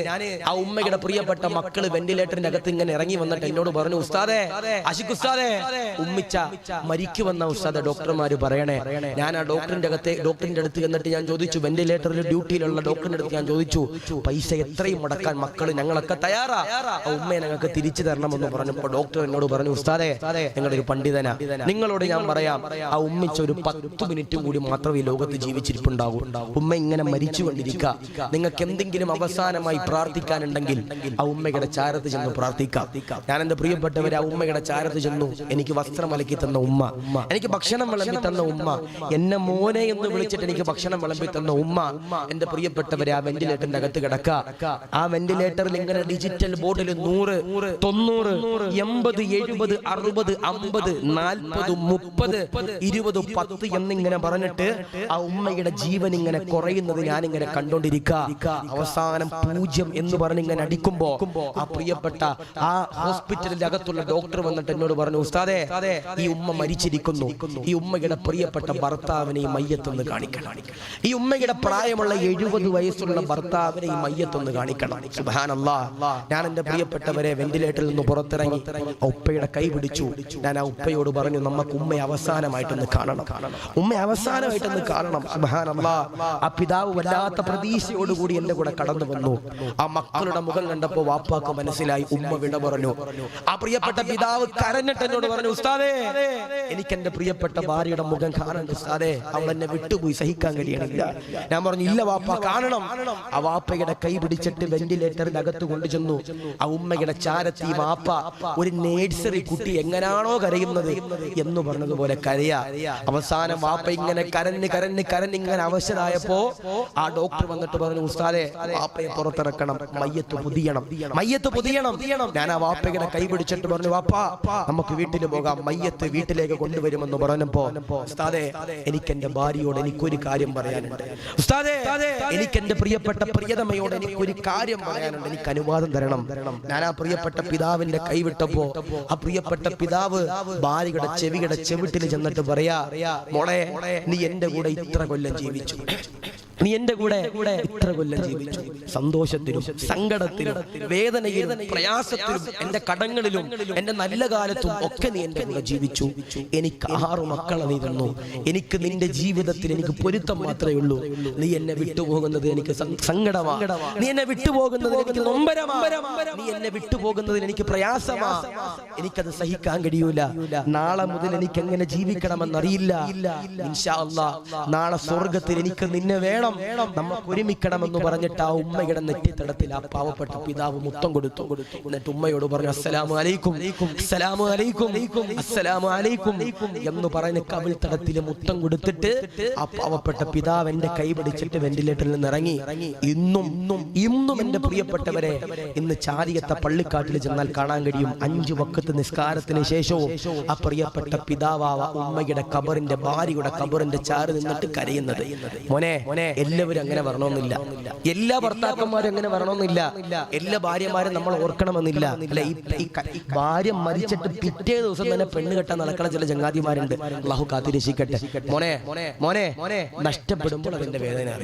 ആ ഉമ്മയുടെ പ്രിയപ്പെട്ട മക്കള് വെന്റിലേറ്ററിന്റെ അകത്ത് ഇങ്ങനെ ഇറങ്ങി വന്നിട്ട് എന്നോട് പറഞ്ഞു, ഉസ്താദേ, ആഷിഖ് ഉസ്താദേ, ഉമ്മിച്ച മരിക്കുമെന്ന ഉസ്താദ് ഡോക്ടർമാര് പറയണേ. ഞാൻ ആ ഡോക്ടറിന്റെ അടുത്ത് എന്നിട്ട് ഞാൻ ചോദിച്ചു, വെന്റിലേറ്ററിൽ ഡ്യൂട്ടിയിലുള്ള ഡോക്ടറിന്റെ അടുത്ത് ഞാൻ ചോദിച്ചു, പൈസ എത്രയും മുടക്കാൻ മക്കള് ഞങ്ങളൊക്കെ തയ്യാറാ, ആ ഉമ്മയെ ഞങ്ങൾക്ക് തിരിച്ചു തരണമെന്ന് പറഞ്ഞപ്പോ ഡോക്ടർ എന്നോട് പറഞ്ഞു, ഉസ്താദേ, നിങ്ങളുടെ ഒരു പണ്ഡിതനാ, നിങ്ങളോട് ഞാൻ പറയാം, ആ ഉമ്മിച്ച ഒരു 10 മിനിറ്റ് കൂടി മാത്രമേ ഈ ലോകത്ത് ജീവിച്ചിരിപ്പുണ്ടാകൂ. ഉമ്മ ഇങ്ങനെ മരിച്ചുകൊണ്ടിരിക്കുക. നിങ്ങൾക്ക് എന്തെങ്കിലും അവസാനമായി പ്രാർത്ഥിക്കാനുണ്ടെങ്കിൽ ആ ഉമ്മയുടെ ചാരത്ത് ചെന്ന് പ്രാർത്ഥിക്കാം. ഞാൻ എന്റെ പ്രിയപ്പെട്ടവരെ, ആ ഉമ്മയുടെ ചാരത്ത് ചെന്നു. എനിക്ക് വസ്ത്രം അലക്കി തന്ന ഉമ്മ, എനിക്ക് ഭക്ഷണം വിളമ്പി തന്ന ഉമ്മ, എന്നെ മോനെ എന്ന് വിളിച്ചിട്ട് എനിക്ക് ഭക്ഷണം വിളമ്പി തന്ന ഉമ്മ, എന്റെ പ്രിയപ്പെട്ടവരെ, ആ വെന്റിലേറ്ററിന്റെ അകത്ത് കിടക്ക. ആ വെന്റിലേറ്ററിൽ ഇങ്ങനെ ഡിജിറ്റൽ ബോർഡിൽ 100 90 80 70 60 50 40 30 20 10 എന്നിങ്ങനെ പറഞ്ഞിട്ട് ആ ഉമ്മയുടെ ജീവൻ ഇങ്ങനെ കുറയുന്നത് ഞാനിങ്ങനെ കണ്ടോണ്ടിരിക്കുക. അവസാനം 0 എന്ന് പറഞ്ഞ് ഇങ്ങനെ അടിക്കുമ്പോ ആ പ്രിയപ്പെട്ട ആ ഹോസ്പിറ്റലിന്റെ അകത്തുള്ള ഡോക്ടർ വന്നിട്ട് എന്നോട് പറഞ്ഞു, ഉസ്താദേ, ഈ ഉമ്മ മരിച്ചിരിക്കുന്നു, ഈ ഉമ്മയുടെ പ്രിയപ്പെട്ട ഭർത്താവിനെ ഈ മയ്യത്തൊന്ന് കാണിക്കണം. ഈ ഉമ്മയുടെ പ്രായമുള്ള 70 വയസ്സുള്ള ഭർത്താവിനെ ഈ മയ്യത്തൊന്ന് കാണിക്കണം. സുബ്ഹാനല്ലാഹ്. ഞാൻ എന്റെ പ്രിയപ്പെട്ടവരെ വെന്റിലേറ്ററിൽ നിന്ന് പുറത്തിറങ്ങി ഉപ്പയുടെ കൈ പിടിച്ചു. ഞാൻ ആ ഉപ്പയോട് പറഞ്ഞു, നമുക്ക് ഉമ്മയെ അവസാനമായിട്ടൊന്ന് കാണണം, ഉമ്മയെ അവസാനമായിട്ടൊന്ന് കാണണം. സുബ്ഹാനല്ലാഹ്. ആ പിതാവ് വല്ലാത്ത പ്രതീക്ഷയോടുകൂടി എന്റെ കൂടെ കടന്നു വന്നു. ആ മക്കളുടെ മുഖം കണ്ടപ്പോ വാപ്പാക്ക് മനസ്സിലായി ഉമ്മ വിട പറഞ്ഞു. ആ പ്രിയപ്പെട്ട പിതാവ് കരഞ്ഞിട്ട് എന്നോട് പറഞ്ഞു, ഉസ്താദേ, എനിക്ക് എന്റെ പ്രിയപ്പെട്ട ഭാര്യയുടെ മുഖം കാണണ്ട ഉസ്താദേ, അവൾ എന്നെ വിട്ടുപോയി, സഹിക്കാൻ കഴിയണില്ല. ഞാൻ പറഞ്ഞു, ഇല്ല വാപ്പ, കാണണം. ആ വാപ്പയുടെ കൈ പിടിച്ചിട്ട് വെന്റിലേറ്ററിന്റെ അകത്ത് കൊണ്ടുചെന്നു. ആ ഉമ്മയുടെ ചാരത്തി വാപ്പ ഒരു നേഴ്സറി കുട്ടി എങ്ങനാണോ കരയുന്നത് എന്ന് പറഞ്ഞതുപോലെ കരയാ. അവസാനം വാപ്പ ഇങ്ങനെ കരഞ്ഞ് ഇങ്ങനെ അവശനായപ്പോ ആ ഡോക്ടർ വന്നിട്ട് പറഞ്ഞു, ഉസ്താദേ, വാപ്പയെ പുറത്തിറക്കണം, മയ്യത്ത് പൊതിയണം. ഞാൻ ആ വാപ്പയുടെ കൈ പിടിച്ചിട്ട് പറഞ്ഞു, വാപ്പാ, നമുക്ക് വീട്ടിൽ പോകാം, മയ്യത്ത് വീട്ടിലേക്ക് കൊണ്ടുവരുമെന്ന് പറഞ്ഞപ്പോ, ഉസ്താദേ, എനിക്ക് എന്റെ ഭാര്യയോട് എനിക്കൊരു കാര്യം പറയാനുണ്ട്, ഉസ്താദേ, എനിക്ക് എന്റെ പ്രിയപ്പെട്ട പ്രിയതമയോട് എനിക്കൊരു കാര്യം പറയാനുണ്ട്, എനിക്ക് അനുവാദം തരണം. ഞാൻ ആ പ്രിയപ്പെട്ട പിതാവിന്റെ കൈവിട്ടപ്പോ ആ പ്രിയപ്പെട്ട പിതാവ് ഭാര്യയുടെ ചെവിയുടെ ചെവിട്ടിൽ ചെന്നിട്ട് പറയാ, മോളെ, നീ എന്റെ കൂടെ ഇത്ര കൊല്ലം ജീവിച്ചു, നീ എന്റെ കൂടെ ഇത്ര കൊല്ലം ജീവിച്ചു. സന്തോഷത്തിലും സങ്കടത്തിലും വേദനയിലും പ്രയാസത്തിലും എന്റെ കടങ്ങളിലും എന്റെ നല്ല കാലത്തും ഒക്കെ നീ എന്റെ കൂടെ ജീവിച്ചു. എനിക്ക് 6 മക്കളെ നീ തന്നു. എനിക്ക് നിന്റെ ജീവിതത്തിൽ എനിക്ക് പൊരുത്തം മാത്രമേ ഉള്ളൂ. നീ എന്നെ വിട്ടുപോകുന്നത് എനിക്ക് സങ്കടമാണ്. നീ എന്നെ വിട്ടുപോകുന്നത് എനിക്ക് നൊമ്പരമാ. നീ എന്നെ വിട്ടുപോകുന്നതിൽ എനിക്ക് പ്രയാസമാ. എനിക്കത് സഹിക്കാൻ കഴിയൂല. നാളെ മുതൽ എനിക്ക് എങ്ങനെ ജീവിക്കണമെന്നറിയില്ല. ഇൻഷാ അല്ലാഹ് നാളെ സ്വർഗത്തിൽ എനിക്ക് നിന്നെ വേണം, നമുക്ക് ഒരുമിക്കണമെന്ന് പറഞ്ഞിട്ട് ആ ഉമ്മയുടെ നെറ്റിത്തടത്തിൽ ആ പാവപ്പെട്ട പിതാവ് മുത്തം കൊടുത്തു. എന്നിട്ട് ഉമ്മയോട് പറഞ്ഞു അസ്സലാമു അലൈക്കും, അസ്സലാമു അലൈക്കും, അസ്സലാമു അലൈക്കും എന്ന് പറഞ്ഞ് കവിൾത്തടത്തിൽ മുത്തം കൊടുത്തിട്ട് ആ പാവപ്പെട്ട പിതാവ് എന്റെ കൈ പിടിച്ചിട്ട് വെന്റിലേറ്ററിൽ നിന്ന് ഇറങ്ങി. ഇന്നും എന്റെ പ്രിയപ്പെട്ടവരെ, ഇന്ന് ചാരിയത്തെ പള്ളിക്കാട്ടിൽ ചെന്നാൽ കാണാൻ കഴിയും 5 വഖത്ത് നിസ്കാരത്തിന് ശേഷവും ആ പ്രിയപ്പെട്ട പിതാവാവ ഉമ്മയുടെ ഖബറിന്റെ ഭാര്യയുടെ ഖബറിന്റെ ചാറ് നിന്നിട്ട് കരയുന്നത്. മോനെ എല്ലാവരും അങ്ങനെ വരണമെന്നില്ല, എല്ലാ ഭർത്താക്കന്മാരും അങ്ങനെ വരണമെന്നില്ല, എല്ലാ ഭാര്യമാരും നമ്മൾ ഓർക്കണമെന്നില്ല. അല്ല, ഈ ഭാര്യ മരിച്ചിട്ട് പിറ്റേ ദിവസം തന്നെ പെണ്ണ് കെട്ടാൻ നടക്കുന്ന ചില ചങ്ങാതിമാരുണ്ട്. അല്ലാഹു കാത്തിരക്ഷിക്കട്ടെ. മോനെ നഷ്ടപ്പെടുമ്പോൾ അതിന്റെ വേദന അറിയും.